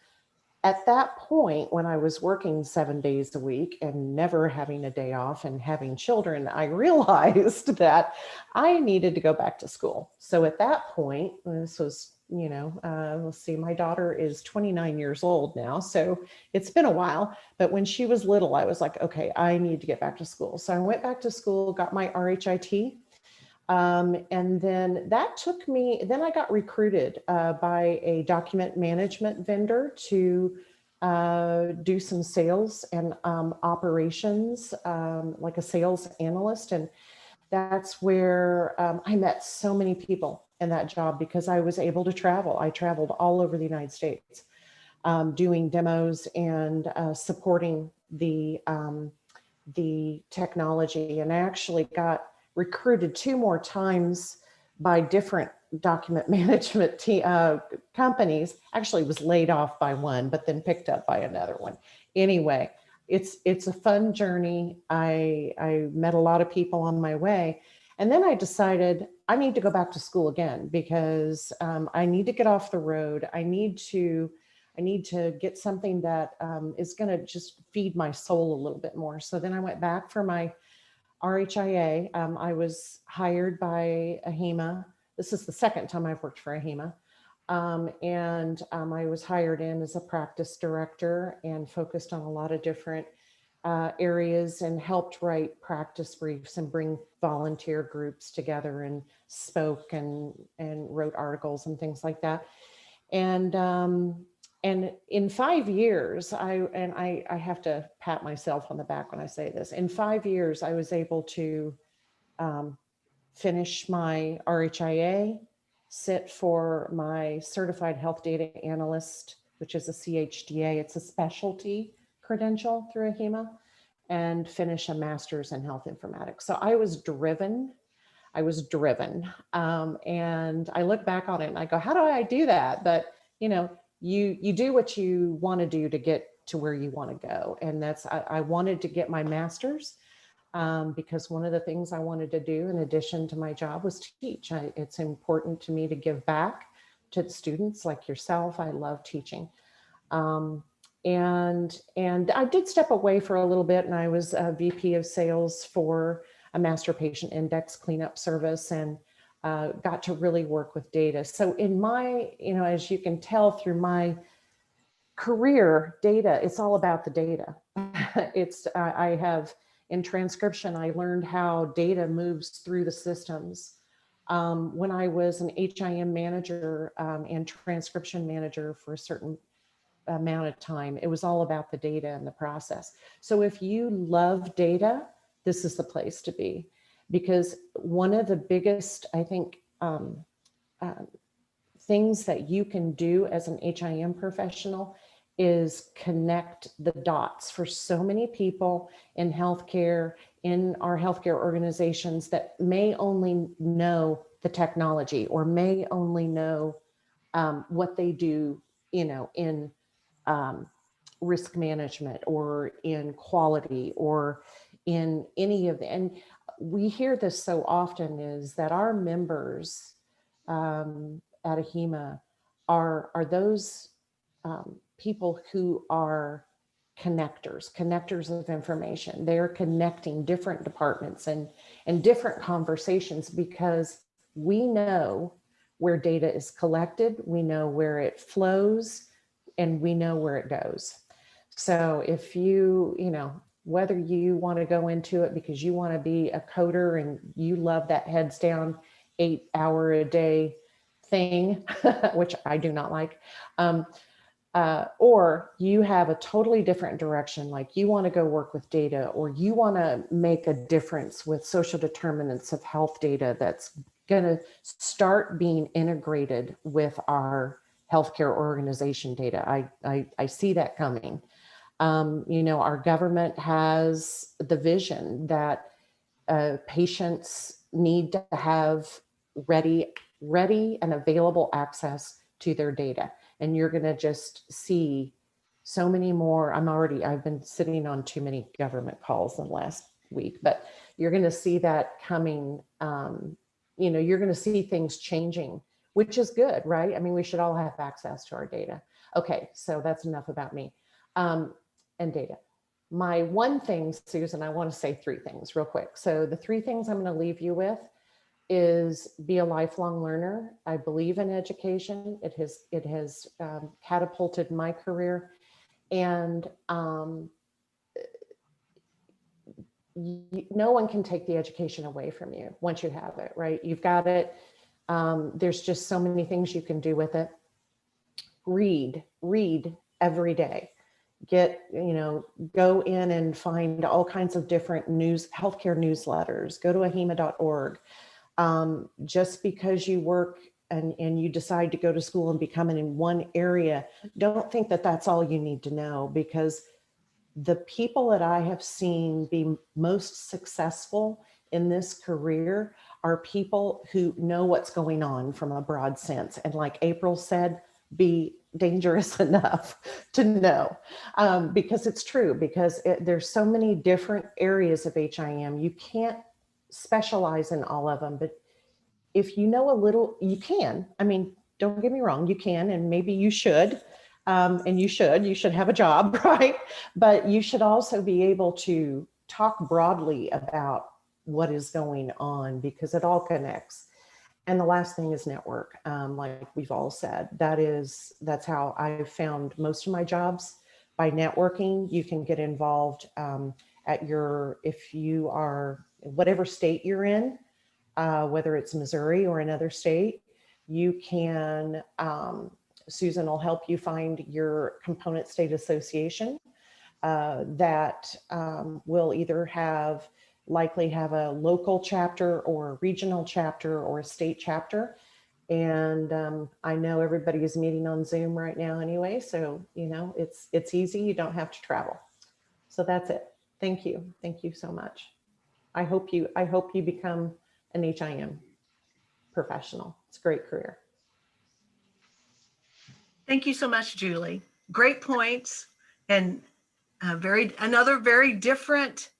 At that point, when I was working 7 days a week and never having a day off and having children, I realized that I needed to go back to school. So at that point, this was, you know, let's see, my daughter is 29 years old now, so it's been a while. But when she was little, I was like, okay, I need to get back to school. So I went back to school, got my RHIT. And then that took me, then I got recruited by a document management vendor to do some sales and operations, like a sales analyst. And that's where I met so many people in that job because I was able to travel. I traveled all over the United States doing demos and supporting the technology. And I actually got recruited 2 more times by different document management companies. Actually was laid off by one, but then picked up by another one. Anyway, it's a fun journey. I met a lot of people on my way. And then I decided I need to go back to school again because I need to get off the road. I need to get something that is going to just feed my soul a little bit more. So then I went back for my RHIA. I was hired by AHIMA. This is the second time I've worked for AHIMA. And I was hired in as a practice director and focused on a lot of different areas and helped write practice briefs and bring volunteer groups together and spoke and wrote articles and things like that. And in 5 years, I have to pat myself on the back when I say this. In 5 years, I was able to finish my RHIA, sit for my Certified Health Data Analyst, which is a CHDA. It's a specialty credential through AHIMA, and finish a master's in health informatics. So I was driven. And I look back on it and I go, how do I do that? But, you know, you do what you want to do to get to where you want to go. And that's, I wanted to get my master's. because one of the things I wanted to do in addition to my job was teach. It's important to me to give back to the students like yourself. I love teaching. And I did step away for a little bit, and I was a VP of sales for a master patient index cleanup service, and got to really work with data. So in my, as you can tell through my career, data, it's all about the data. I have in transcription, I learned how data moves through the systems. When I was an HIM manager and transcription manager for a certain amount of time, it was all about the data and the process. So if you love data, this is the place to be, because one of the biggest, I think, things that you can do as an HIM professional is connect the dots for so many people in healthcare, in our healthcare organizations that may only know the technology or may only know what they do, in risk management or in quality or in any of the, and we hear this so often, is that our members at AHIMA are those people who are connectors of information. They're connecting different departments and different conversations, because we know where data is collected, we know where it flows, and we know where it goes. So if you, whether you want to go into it because you want to be a coder and you love that heads down 8-hour a day thing, which I do not like, or you have a totally different direction, like you want to go work with data, or you want to make a difference with social determinants of health data that's going to start being integrated with our healthcare organization data. I see that coming. Our government has the vision that patients need to have ready and available access to their data. And you're going to just see so many more. I've been sitting on too many government calls in the last week, but you're going to see that coming. You're going to see things changing, which is good, right? I mean, we should all have access to our data. Okay, so that's enough about me and data. My one thing, Susan, I want to say 3 things real quick. So the 3 things I'm going to leave you with is be a lifelong learner. I believe in education. It has catapulted my career, and no one can take the education away from you once you have it, right? You've got it. There's just so many things you can do with it. Read every day. Go in and find all kinds of different healthcare newsletters. Go to ahima.org. Just because you work and you decide to go to school and become in one area, don't think that that's all you need to know, because the people that I have seen be most successful in this career are people who know what's going on from a broad sense. And like April said, be dangerous enough to know, because it's true, because there's so many different areas of HIM. You can't specialize in all of them, but if you know a little, you can. I mean, don't get me wrong, you can, and maybe you should, and you should have a job, right? But you should also be able to talk broadly about what is going on, because it all connects. And the last thing is network. Like we've all said, that's how I've found most of my jobs, by networking. You can get involved if you are, whatever state you're in, whether it's Missouri or another state, you can, Susan will help you find your component state association that will either likely have a local chapter or a regional chapter or a state chapter. And I know everybody is meeting on Zoom right now anyway, so it's easy. You don't have to travel. So that's it. Thank you. Thank you so much. I hope you become an HIM professional. It's a great career. Thank you so much, Julie. Great points, and another very different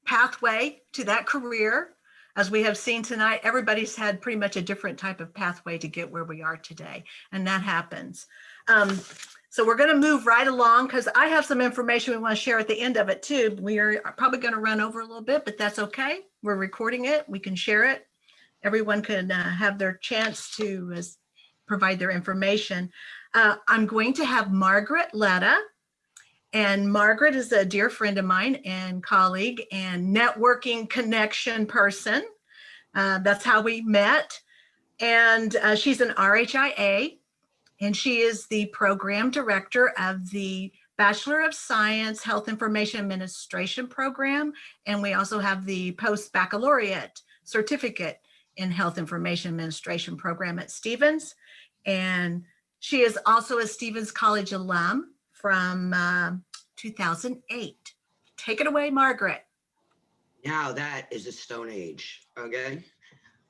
pathway to that career. As we have seen tonight, everybody's had pretty much a different type of pathway to get where we are today, and that happens. So we're going to move right along because I have some information we want to share at the end of it too. We are probably going to run over a little bit, but that's okay. We're recording it. We can share it. Everyone can have their chance to provide their information. I'm going to have Margaret Ledda. And Margaret is a dear friend of mine and colleague and networking connection person. That's how we met. And she's an RHIA, and she is the program director of the Bachelor of Science Health Information Administration program. And we also have the post-baccalaureate certificate in Health Information Administration program at Stevens. And she is also a Stevens College alum from 2008. Take it away, Margaret. Now that is a stone age, okay?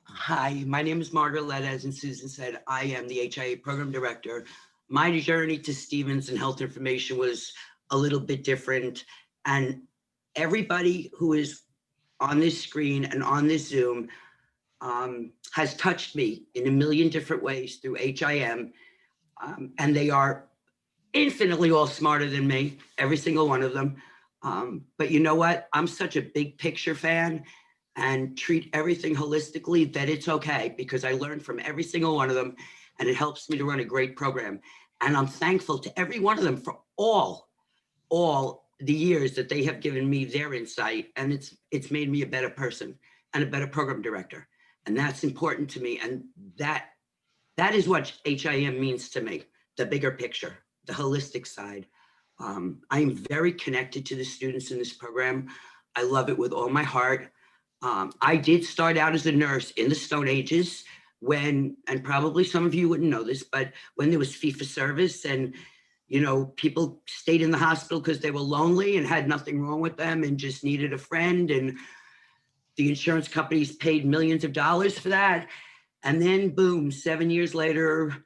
Hi, my name is Margaret Ledda. As Susan said, I am the HIA program director. My journey to Stevens and health information was a little bit different. And everybody who is on this screen and on this Zoom has touched me in a million different ways through HIM. And they are infinitely all smarter than me, every single one of them. But you know what? I'm such a big picture fan and treat everything holistically that it's okay, because I learned from every single one of them, and it helps me to run a great program. And I'm thankful to every one of them for all the years that they have given me their insight, and it's made me a better person and a better program director. And that's important to me. And that is what HIM means to me, the bigger picture, the holistic side. I am very connected to the students in this program. I love it with all my heart. I did start out as a nurse in the Stone Ages when, and probably some of you wouldn't know this, but when there was fee for service and, you know, people stayed in the hospital because they were lonely and had nothing wrong with them and just needed a friend, and the insurance companies paid millions of dollars for that. And then boom, 7 years later,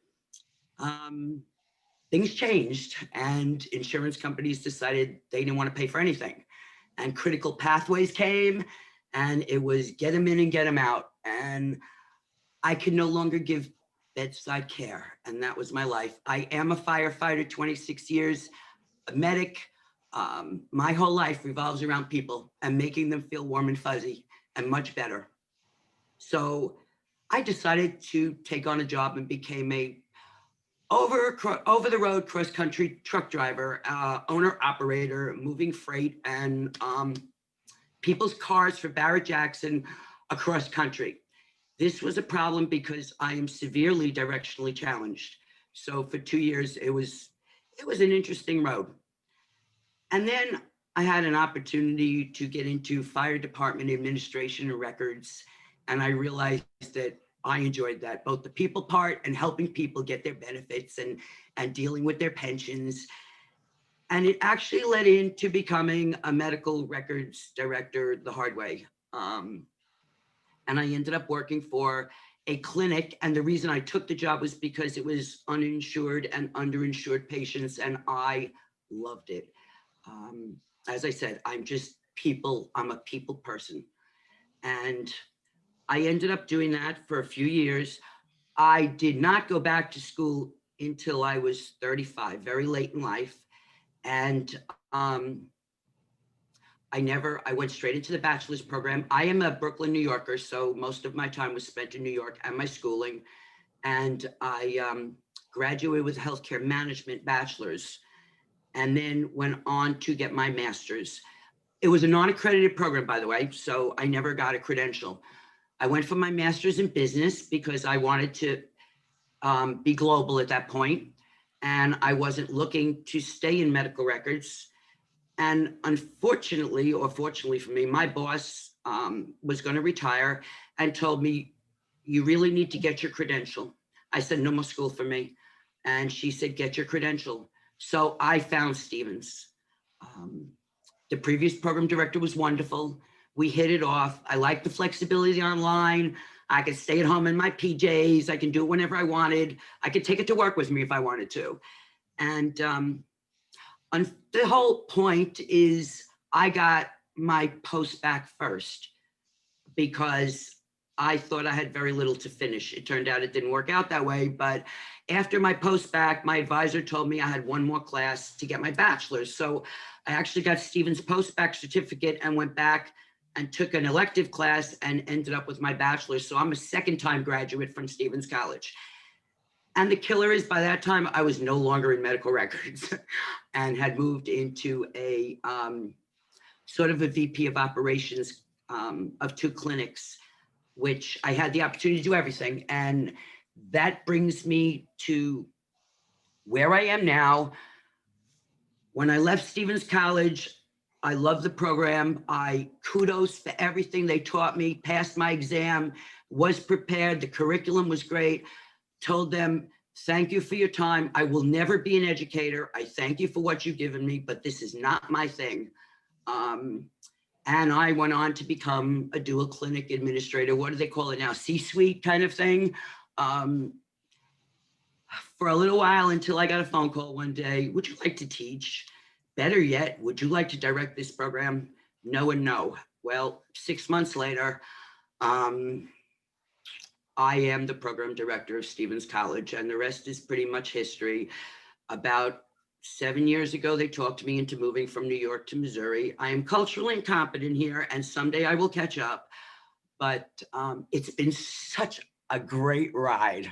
things changed and insurance companies decided they didn't want to pay for anything. And critical pathways came, and it was get them in and get them out. And I could no longer give bedside care. And that was my life. I am a firefighter, 26 years, a medic. My whole life revolves around people and making them feel warm and fuzzy and much better. So I decided to take on a job and became a over the road cross country truck driver, owner operator, moving freight and people's cars for Barrett Jackson across country. This was a problem because I am severely directionally challenged. So for 2 years, it was an interesting road. And then I had an opportunity to get into fire department administration and records. And I realized that I enjoyed that, both the people part and helping people get their benefits and dealing with their pensions. And it actually led into becoming a medical records director the hard way. And I ended up working for a clinic. And the reason I took the job was because it was uninsured and underinsured patients, and I loved it. As I said, I'm a people person. And I ended up doing that for a few years. I did not go back to school until I was 35, very late in life. And I went straight into the bachelor's program. I am a Brooklyn, New Yorker, so most of my time was spent in New York and my schooling. And I graduated with a healthcare management bachelor's and then went on to get my master's. It was a non-accredited program, by the way, so I never got a credential. I went for my master's in business because I wanted to be global at that point, and I wasn't looking to stay in medical records. And unfortunately, or fortunately for me, my boss was going to retire and told me, you really need to get your credential. I said, no more school for me. And she said, get your credential. So I found Stevens. The previous program director was wonderful. We hit it off. I liked the flexibility online. I could stay at home in my PJs. I can do it whenever I wanted. I could take it to work with me if I wanted to. And the whole point is I got my post-bac first because I thought I had very little to finish. It turned out it didn't work out that way, but after my post-bac, my advisor told me I had one more class to get my bachelor's. So I actually got Stevens post-bac certificate and went back and took an elective class and ended up with my bachelor's. So I'm a second-time graduate from Stevens College. And the killer is, by that time, I was no longer in medical records and had moved into a sort of a VP of operations of 2 clinics, which I had the opportunity to do everything. And that brings me to where I am now. When I left Stevens College, I love the program. I kudos for everything they taught me, passed my exam, was prepared. The curriculum was great. Told them, thank you for your time. I will never be an educator. I thank you for what you've given me, but this is not my thing. And I went on to become a dual clinic administrator. What do they call it now? C-suite kind of thing. For a little while until I got a phone call one day. Would you like to teach? Better yet, would you like to direct this program? No and no. Well, 6 months later, I am the program director of Stevens College, and the rest is pretty much history. About 7 years ago, they talked me into moving from New York to Missouri. I am culturally incompetent here, and someday I will catch up. But it's been such a great ride.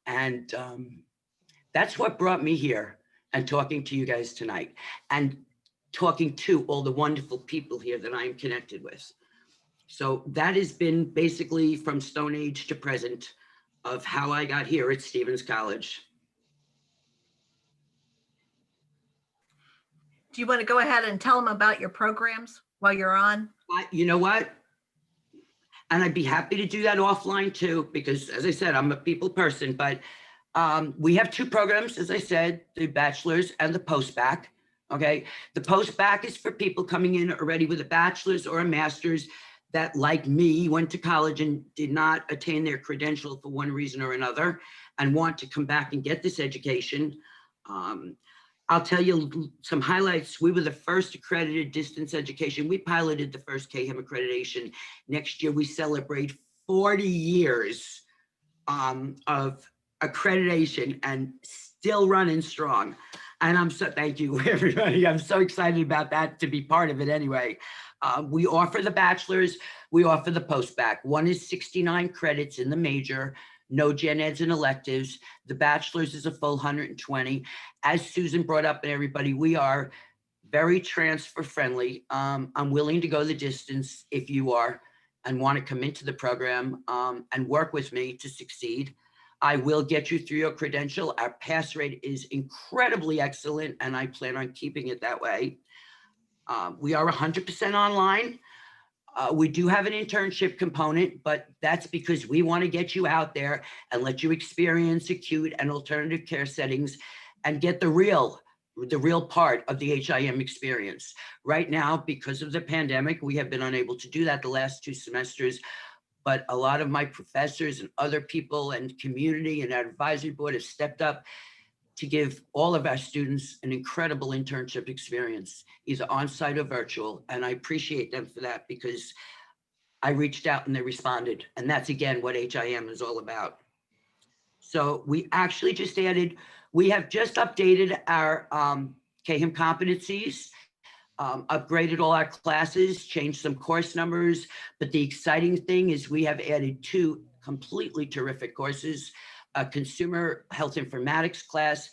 And that's what brought me here and talking to you guys tonight and talking to all the wonderful people here that I am connected with. So that has been basically from Stone Age to present of how I got here at Stevens College. Do you want to go ahead and tell them about your programs while you're on? You know what? And I'd be happy to do that offline too, because as I said, I'm a people person, but we have 2 programs, as I said, the bachelor's and the post-bac. Okay, the post-bac is for people coming in already with a bachelor's or a master's that, like me, went to college and did not attain their credential for one reason or another and want to come back and get this education. I'll tell you some highlights. We were the first accredited distance education. We piloted the first CAHIMA accreditation. Next year, we celebrate 40 years of accreditation and still running strong. And I'm so, thank you everybody. I'm so excited about that, to be part of it anyway. We offer the bachelor's, we offer the post-bac. One is 69 credits in the major, no gen eds and electives. The bachelor's is a full 120. As Susan brought up and everybody, we are very transfer friendly. I'm willing to go the distance if you are and want to come into the program and work with me to succeed. I will get you through your credential. Our pass rate is incredibly excellent, and I plan on keeping it that way. We are 100% online. We do have an internship component, but that's because we want to get you out there and let you experience acute and alternative care settings and get the real part of the HIM experience. Right now, because of the pandemic, we have been unable to do that the last 2 semesters. But a lot of my professors and other people and community and our advisory board have stepped up to give all of our students an incredible internship experience, either on-site or virtual. And I appreciate them for that because I reached out and they responded. And that's, again, what HIM is all about. So we actually just added, we have just updated our CAHIM competencies, upgraded all our classes, changed some course numbers. But the exciting thing is we have added 2 completely terrific courses, a consumer health informatics class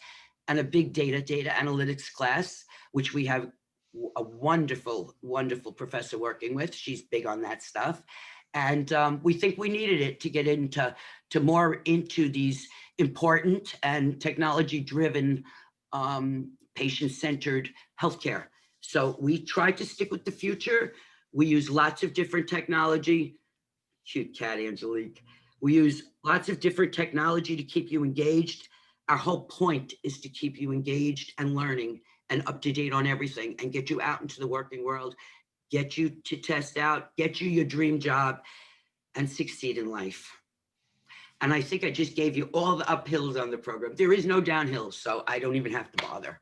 and a big data analytics class, which we have a wonderful, wonderful professor working with. She's big on that stuff. And we think we needed it to get into more into these important and technology-driven patient-centered healthcare. So we try to stick with the future. We use lots of different technology. Cute cat, Angelique. We use lots of different technology to keep you engaged. Our whole point is to keep you engaged and learning and up to date on everything and get you out into the working world, get you to test out, get you your dream job and succeed in life. And I think I just gave you all the uphills on the program. There is no downhill, so I don't even have to bother.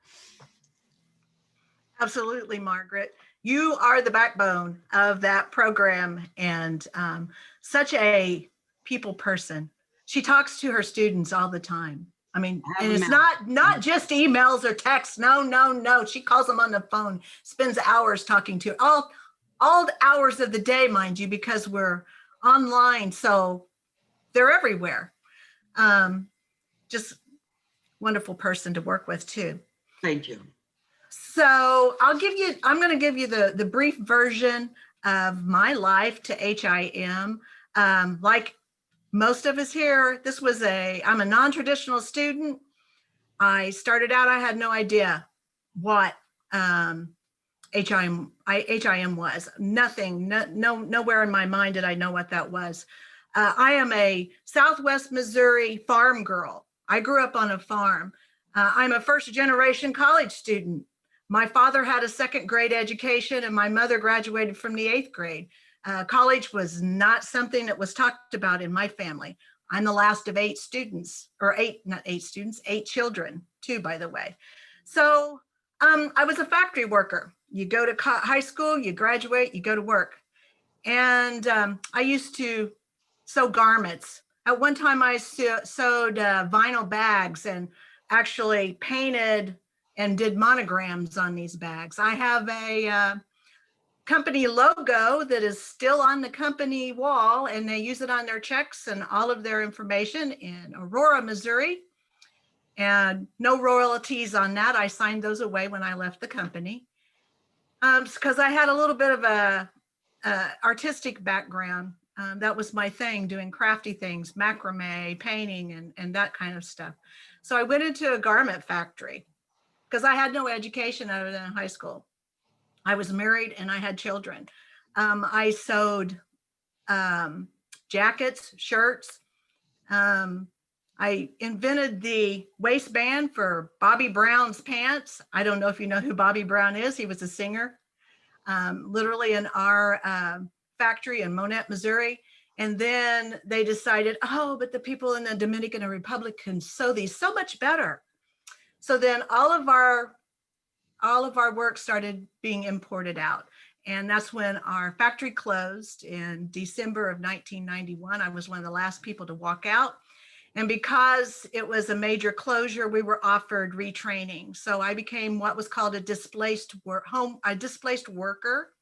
Absolutely, Margaret. You are the backbone of that program, and such a people person. She talks to her students all the time. I mean, and it's not just emails or texts. No, no, no. She calls them on the phone, spends hours talking to all the hours of the day, mind you, because we're online. So they're everywhere. Just wonderful person to work with too. Thank you. So I'm going to give you the brief version of my life to HIM. Like most of us here, I'm a non-traditional student. I started out, I had no idea what HIM was. Nothing, nowhere in my mind did I know what that was. I am a Southwest Missouri farm girl. I grew up on a farm. I'm a first generation college student. My father had a second grade education and my mother graduated from the 8th grade. College was not something that was talked about in my family. I'm the last of 8 students, or 8 children too, by the way. So I was a factory worker. You go to high school, you graduate, you go to work. And I used to sew garments. At one time I sewed vinyl bags and actually painted and did monograms on these bags. I have a company logo that is still on the company wall, and they use it on their checks and all of their information in Aurora, Missouri. And no royalties on that. I signed those away when I left the company because I had a little bit of a artistic background. That was my thing, doing crafty things, macrame, painting, and that kind of stuff. So I went into a garment factory because I had no education other than high school. I was married and I had children. I sewed jackets, shirts. I invented the waistband for Bobby Brown's pants. I don't know if you know who Bobby Brown is. He was a singer, literally in our factory in Monette, Missouri. And then they decided, oh, but the people in the Dominican Republic can sew these so much better. So then all of our work started being imported out. And that's when our factory closed in December of 1991. I was one of the last people to walk out. And because it was a major closure, we were offered retraining. So I became what was called a displaced worker.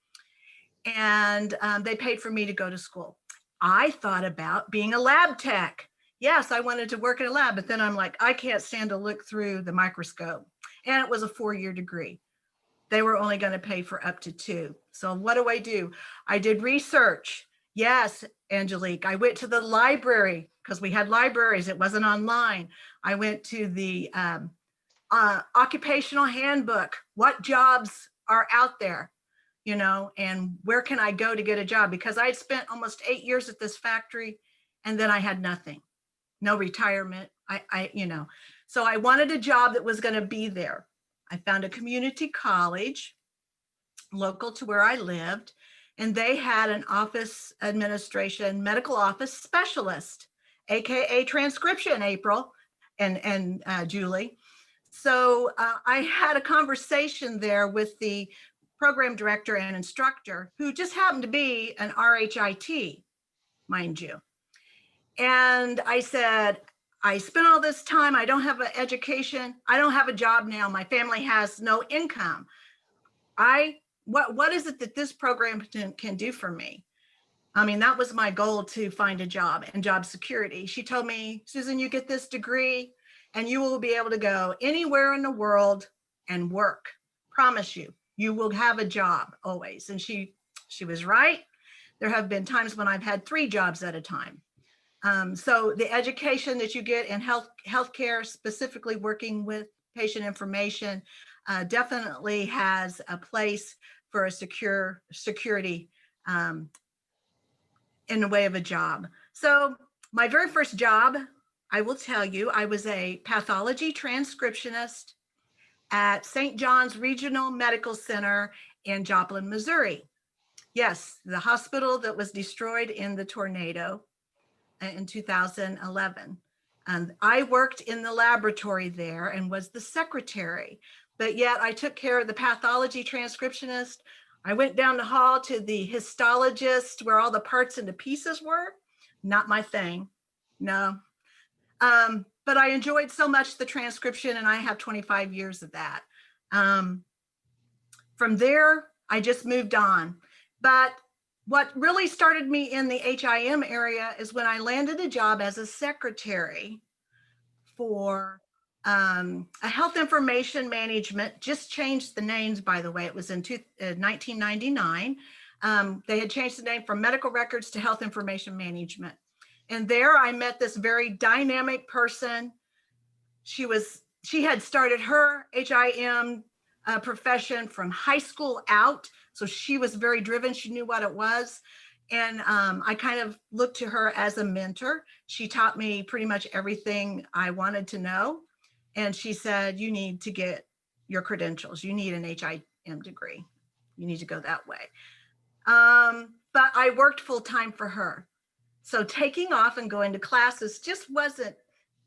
And they paid for me to go to school. I thought about being a lab tech. Yes, I wanted to work in a lab, but then I'm like, I can't stand to look through the microscope. And it was a 4-year degree. They were only going to pay for up to 2. So what do? I did research. Yes, Angelique, I went to the library because we had libraries. It wasn't online. I went to the occupational handbook. What jobs are out there, and where can I go to get a job? Because I had spent almost 8 years at this factory and then I had nothing, no retirement. So I wanted a job that was going to be there. I found a community college local to where I lived, and they had an office administration medical office specialist, AKA transcription, April and Julie. So I had a conversation there with the program director and instructor, who just happened to be an RHIT, mind you. And I said, I spent all this time, I don't have an education, I don't have a job now, my family has no income. What is it that this program can do for me? I mean, that was my goal, to find a job and job security. She told me, Susan, you get this degree and you will be able to go anywhere in the world and work. Promise you, you will have a job always. And she was right. There have been times when I've had 3 jobs at a time. So the education that you get in healthcare, specifically working with patient information, definitely has a place for a security in the way of a job. So my very first job, I will tell you, I was a pathology transcriptionist at St. John's Regional Medical Center in Joplin, Missouri. Yes, the hospital that was destroyed in the tornado in 2011. And I worked in the laboratory there and was the secretary, but yet I took care of the pathology transcriptionist. I went down the hall to the histologist where all the parts and the pieces were. Not my thing, no. But I enjoyed so much the transcription, and I have 25 years of that. From there, I just moved on. But what really started me in the HIM area is when I landed a job as a secretary for a health information management, just changed the names, by the way. It was in 1999. They had changed the name from medical records to health information management. And there I met this very dynamic person. She had started her HIM profession from high school out. So she was very driven. She knew what it was. And I kind of looked to her as a mentor. She taught me pretty much everything I wanted to know. And she said, you need to get your credentials. You need an HIM degree. You need to go that way. But I worked full time for her. So taking off and going to classes just wasn't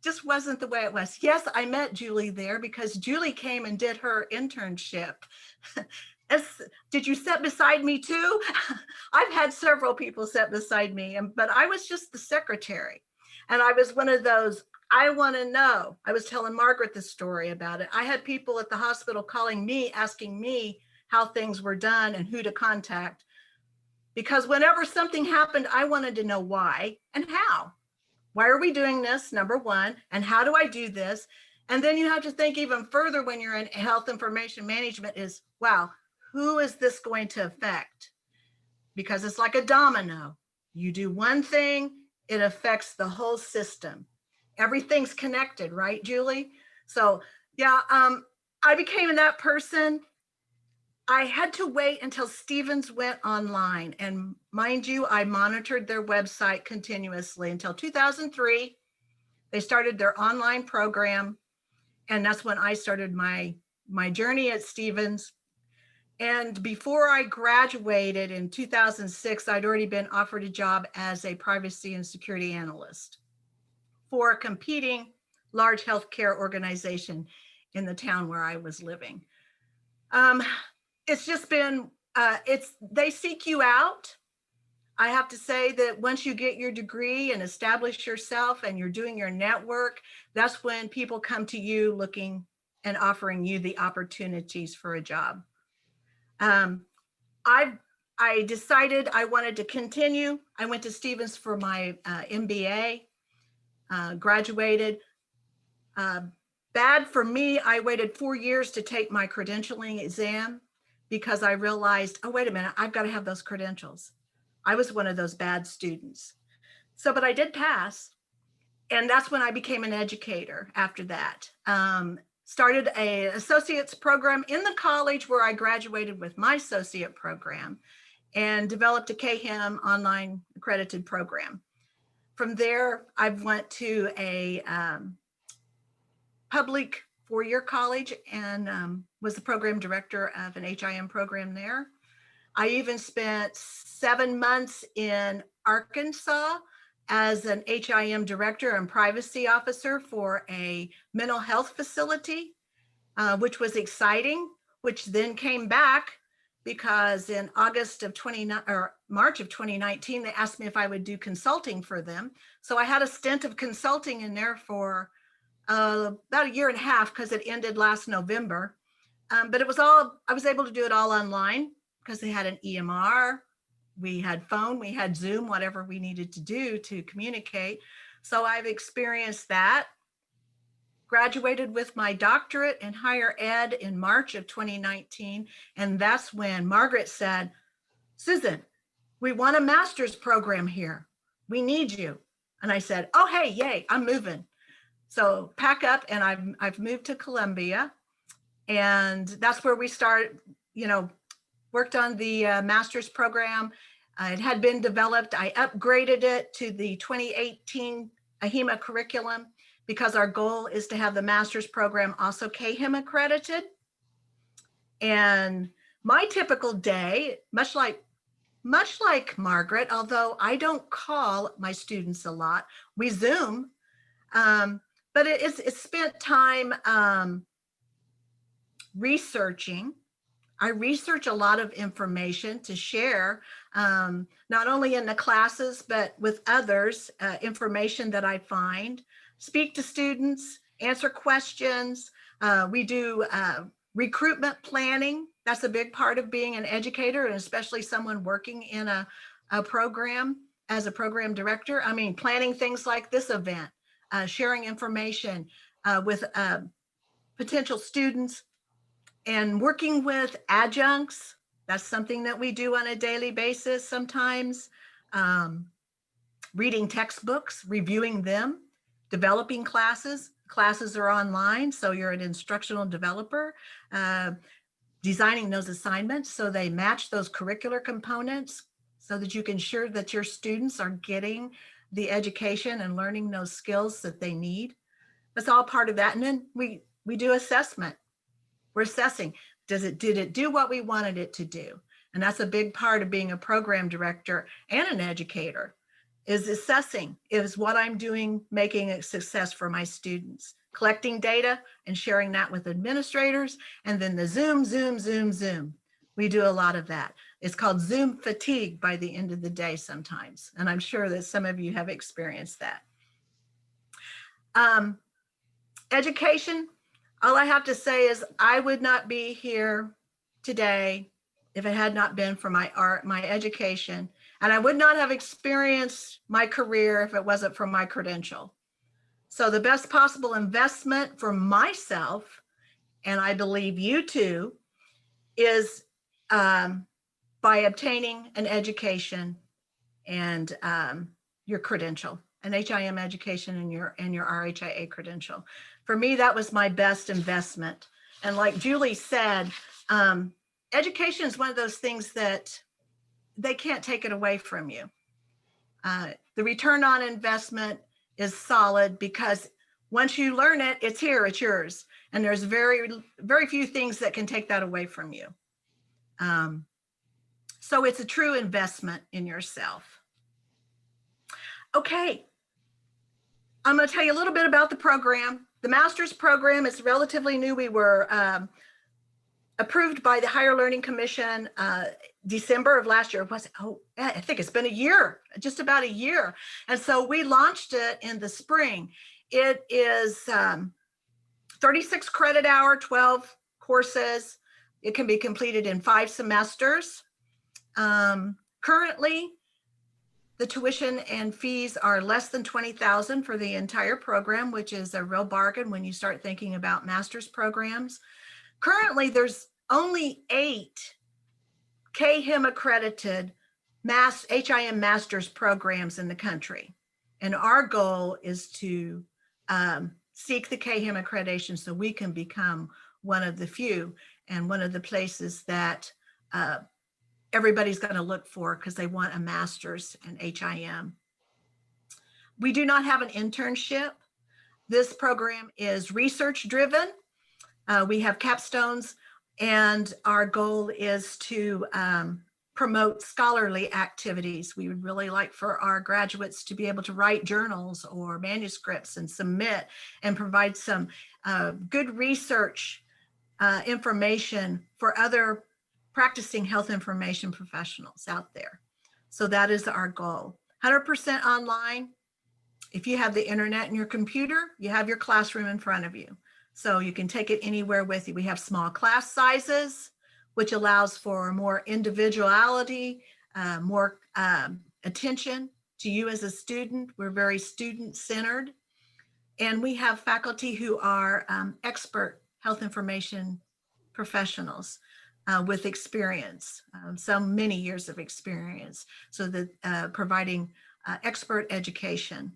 the way it was. Yes, I met Julie there because Julie came and did her internship. Did you sit beside me too? I've had several people sit beside me, but I was just the secretary. And I was one of those, I want to know. I was telling Margaret the story about it. I had people at the hospital calling me, asking me how things were done and who to contact. Because whenever something happened, I wanted to know why and how. Why are we doing this, number one? And how do I do this? And then you have to think even further when you're in health information management is, wow, who is this going to affect? Because it's like a domino. You do one thing, it affects the whole system. Everything's connected, right, Julie? So yeah, I became that person. I had to wait until Stevens went online, and mind you, I monitored their website continuously until 2003. They started their online program, and that's when I started my journey at Stevens. And before I graduated in 2006, I'd already been offered a job as a privacy and security analyst for a competing large healthcare organization in the town where I was living. It's just been, they seek you out. I have to say that once you get your degree and establish yourself and you're doing your network, that's when people come to you looking and offering you the opportunities for a job. I decided I wanted to continue. I went to Stevens for my MBA, graduated. Bad for me, I waited 4 years to take my credentialing exam because I realized, oh, wait a minute, I've got to have those credentials. I was one of those bad students. So, but I did pass. And that's when I became an educator after that. Started an associate's program in the college where I graduated with my associate program and developed a KHIM online accredited program. From there, I went to a public four-year college and was the program director of an HIM program there. I even spent 7 months in Arkansas as an HIM director and privacy officer for a mental health facility, which was exciting, which then came back because in March of 2019, they asked me if I would do consulting for them. So I had a stint of consulting in there for about a year and a half because it ended last November. But it was I was able to do it all online because they had an EMR, we had phone, we had Zoom, whatever we needed to do to communicate. So I've experienced that. Graduated with my doctorate in higher ed in March of 2019. And that's when Margaret said, Susan, we want a master's program here. We need you. And I said, oh, hey, yay, I'm moving. So pack up, and I've moved to Columbia. And that's where we started, worked on the master's program. It had been developed. I upgraded it to the 2018 AHIMA curriculum because our goal is to have the master's program also KHIM accredited. And my typical day, much like Margaret, although I don't call my students a lot, we Zoom, but it's spent time researching I research a lot of information to share, not only in the classes, but with others, information that I find, speak to students, answer questions. We do recruitment planning. That's a big part of being an educator, and especially someone working in a program as a program director. I mean, planning things like this event, sharing information with potential students, and working with adjuncts. That's something that we do on a daily basis sometimes. Reading textbooks, reviewing them, developing classes. Classes are online, so you're an instructional developer. Designing those assignments so they match those curricular components so that you can ensure that your students are getting the education and learning those skills that they need. That's all part of that. And then we do assessment. We're assessing, did it do what we wanted it to do? And that's a big part of being a program director and an educator, is assessing, is what I'm doing making a success for my students? Collecting data and sharing that with administrators, and then the Zoom. We do a lot of that. It's called Zoom fatigue by the end of the day sometimes. And I'm sure that some of you have experienced that. Education, all I have to say is I would not be here today if it had not been for my art, my education, and I would not have experienced my career if it wasn't for my credential. So the best possible investment for myself, and I believe you too, is by obtaining an education and your credential, an HIM education and your RHIA credential. For me, that was my best investment. And like Julie said, education is one of those things that they can't take it away from you. The return on investment is solid because once you learn it, it's here, it's yours. And there's very, very few things that can take that away from you. So it's a true investment in yourself. Okay, I'm going to tell you a little bit about the program. The master's program is relatively new. We were approved by the Higher Learning Commission December of last year. I think it's been a year, just about a year. And so we launched it in the spring. It is 36 credit hour, 12 courses. It can be completed in 5 semesters. Currently, the tuition and fees are less than $20,000 for the entire program, which is a real bargain when you start thinking about master's programs. Currently, there's only 8 CHIM accredited HIM master's programs in the country. And our goal is to seek the CHIM accreditation so we can become one of the few and one of the places that everybody's going to look for because they want a master's in HIM. We do not have an internship. This program is research driven. We have capstones, and our goal is to promote scholarly activities. We would really like for our graduates to be able to write journals or manuscripts and submit and provide some good research information for other practicing health information professionals out there. So that is our goal. 100% online. If you have the internet and your computer, you have your classroom in front of you. So you can take it anywhere with you. We have small class sizes, which allows for more individuality, more attention to you as a student. We're very student-centered. And we have faculty who are expert health information professionals with experience, many years of experience, so that providing expert education.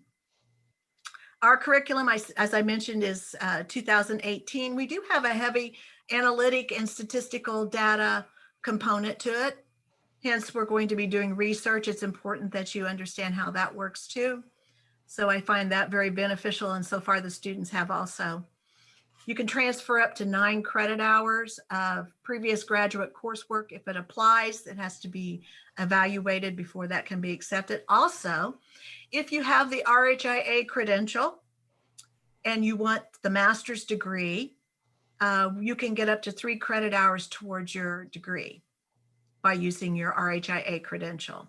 Our curriculum, as I mentioned, is 2018. We do have a heavy analytic and statistical data component to it. Hence, we're going to be doing research. It's important that you understand how that works too. So I find that very beneficial, and so far the students have also. You can transfer up to 9 credit hours of previous graduate coursework. If it applies, it has to be evaluated before that can be accepted. Also, if you have the RHIA credential and you want the master's degree, you can get up to 3 credit hours towards your degree by using your RHIA credential.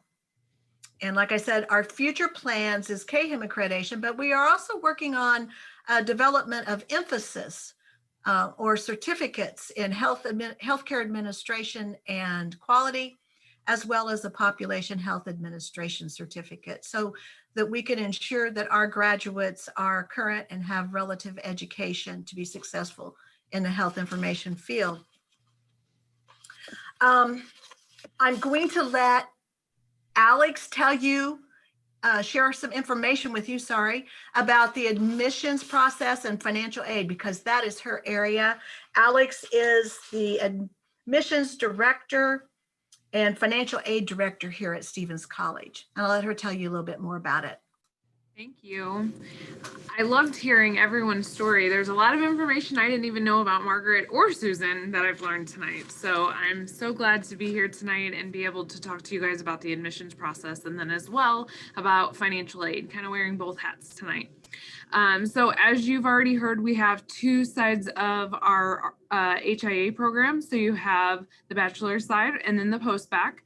And like I said, our future plans is CHPS accreditation, but we are also working on development of emphasis or certificates in healthcare administration and quality, as well as a population health administration certificate, so that we can ensure that our graduates are current and have relative education to be successful in the health information field. I'm going to let Alex tell you, share some information with you, about the admissions process and financial aid, because that is her area. Alex is the admissions director and financial aid director here at Stevens College. I'll let her tell you a little bit more about it. Thank you. I loved hearing everyone's story. There's a lot of information I didn't even know about Margaret or Susan that I've learned tonight. So I'm so glad to be here tonight and be able to talk to you guys about the admissions process, and then as well about financial aid, kind of wearing both hats tonight. So as you've already heard, we have 2 sides of our HIA program. So you have the bachelor side and then the post-bac.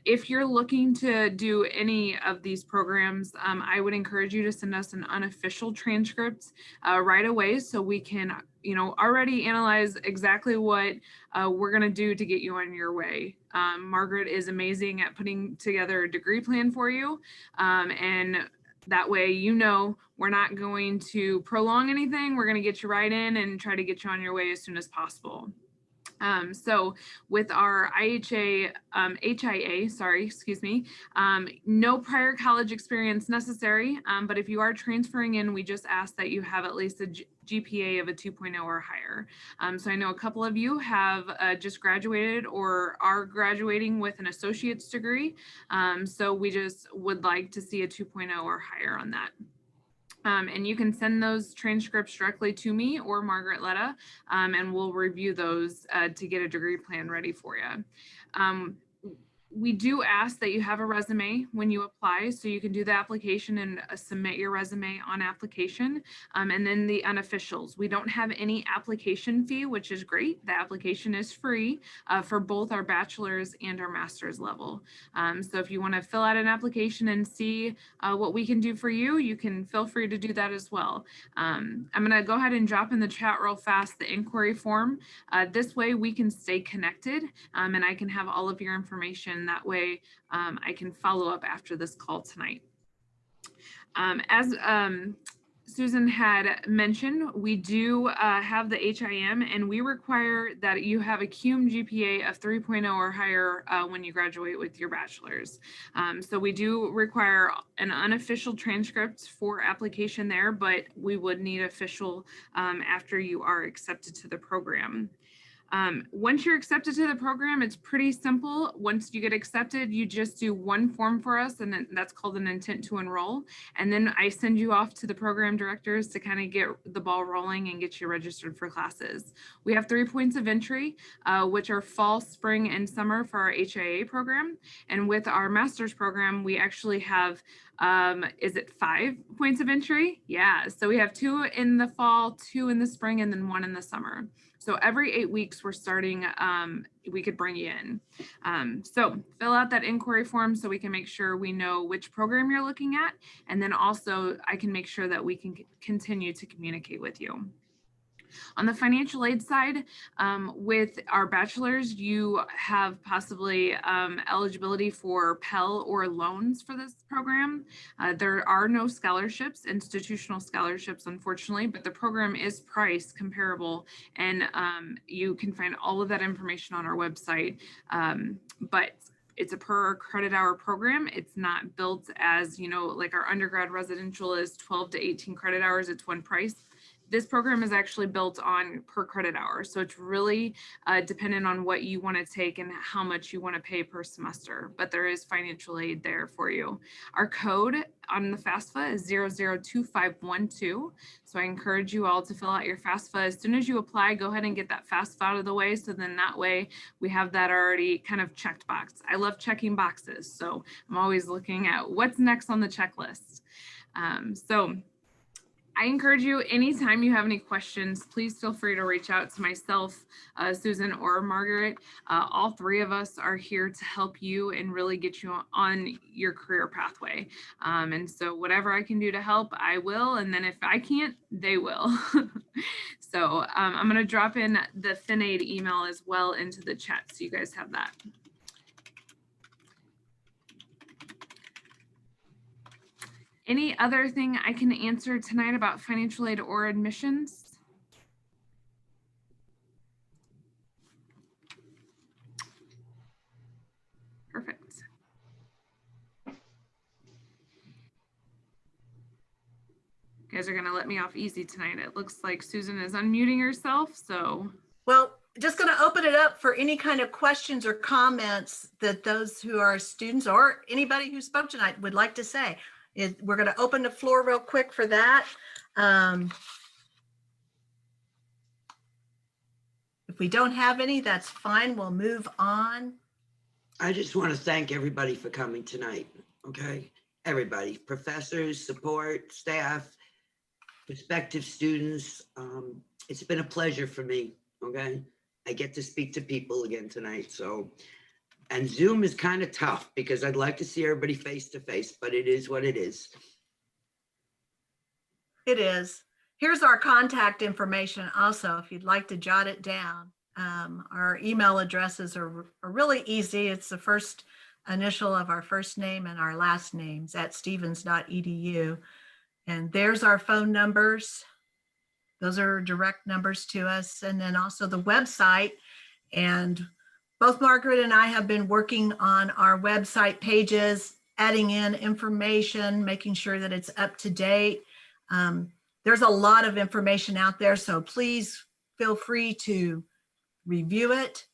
If you're looking to do any of these programs, I would encourage you to send us an unofficial transcript right away, so we can, already analyze exactly what we're going to do to get you on your way. Margaret is amazing at putting together a degree plan for you, and that way, we're not going to prolong anything. We're going to get you right in and try to get you on your way as soon as possible. So with our HIA, no prior college experience necessary, but if you are transferring in, we just ask that you have at least a GPA of a 2.0 or higher. So I know a couple of you have just graduated or are graduating with an associate's degree. So we just would like to see a 2.0 or higher on that. And you can send those transcripts directly to me or Margaret Ledda, and we'll review those to get a degree plan ready for you. We do ask that you have a resume when you apply, so you can do the application and submit your resume on application. And then the unofficials. We don't have any application fee, which is great. The application is free for both our bachelor's and our master's level. So if you want to fill out an application and see what we can do for you, you can feel free to do that as well. I'm going to go ahead and drop in the chat real fast the inquiry form. This way we can stay connected, and I can have all of your information. That way I can follow up after this call tonight. As Susan had mentioned, we do have the HIM, and we require that you have a cum GPA of 3.0 or higher when you graduate with your bachelor's. So we do require an unofficial transcript for application there, but we would need official after you are accepted to the program. Once you're accepted to the program, it's pretty simple. Once you get accepted, you just do one form for us, and that's called an intent to enroll. And then I send you off to the program directors to kind of get the ball rolling and get you registered for classes. We have 3 points of entry, which are fall, spring, and summer for our HIA program. And with our master's program, we actually have, is it 5 points of entry? Yeah, so we have 2 in the fall, 2 in the spring, and then 1 in the summer. So every 8 weeks we're starting, we could bring you in. So fill out that inquiry form so we can make sure we know which program you're looking at. And then also I can make sure that we can continue to communicate with you. On the financial aid side, with our bachelor's, you have possibly eligibility for Pell or loans for this program. There are no scholarships, institutional scholarships, unfortunately, but the program is priced comparable, and you can find all of that information on our website. But it's a per credit hour program. It's not built as, like our undergrad residential is 12 to 18 credit hours. It's one price. This program is actually built on per credit hour. So it's really dependent on what you want to take and how much you want to pay per semester, but there is financial aid there for you. Our code on the FAFSA is 002512. So I encourage you all to fill out your FAFSA. As soon as you apply, go ahead and get that FAFSA out of the way. So then that way we have that already kind of checked box. I love checking boxes. So I'm always looking at what's next on the checklist. So I encourage you, anytime you have any questions, please feel free to reach out to myself, Susan, or Margaret. All three of us are here to help you and really get you on your career pathway. And so whatever I can do to help, I will. And then if I can't, they will. So I'm going to drop in the FinAid email as well into the chat so you guys have that. Any other thing I can answer tonight about financial aid or admissions? Perfect. You guys are going to let me off easy tonight. It looks like Susan is unmuting herself, so. Well, just going to open it up for any kind of questions or comments that those who are students or anybody who spoke tonight would like to say. We're going to open the floor real quick for that. If we don't have any, that's fine. We'll move on. I just want to thank everybody for coming tonight, okay? Everybody, professors, support, staff, prospective students. It's been a pleasure for me, okay? I get to speak to people again tonight, so. And Zoom is kind of tough because I'd like to see everybody face to face, but it is what it is. It is. Here's our contact information also, if you'd like to jot it down. Our email addresses are really easy. It's the first initial of our first name and our last names at stevens.edu. And there's our phone numbers. Those are direct numbers to us. And then also the website. And both Margaret and I have been working on our website pages, adding in information, making sure that it's up to date. There's a lot of information out there, so please feel free to review it.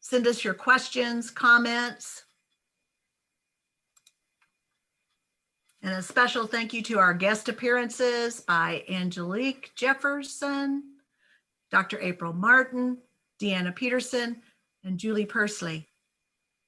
Send us your questions, comments. And a special thank you to our guest appearances by Angelique, Jefferson, Dr. April Martin, Deanna Peterson, and Julie Pursley.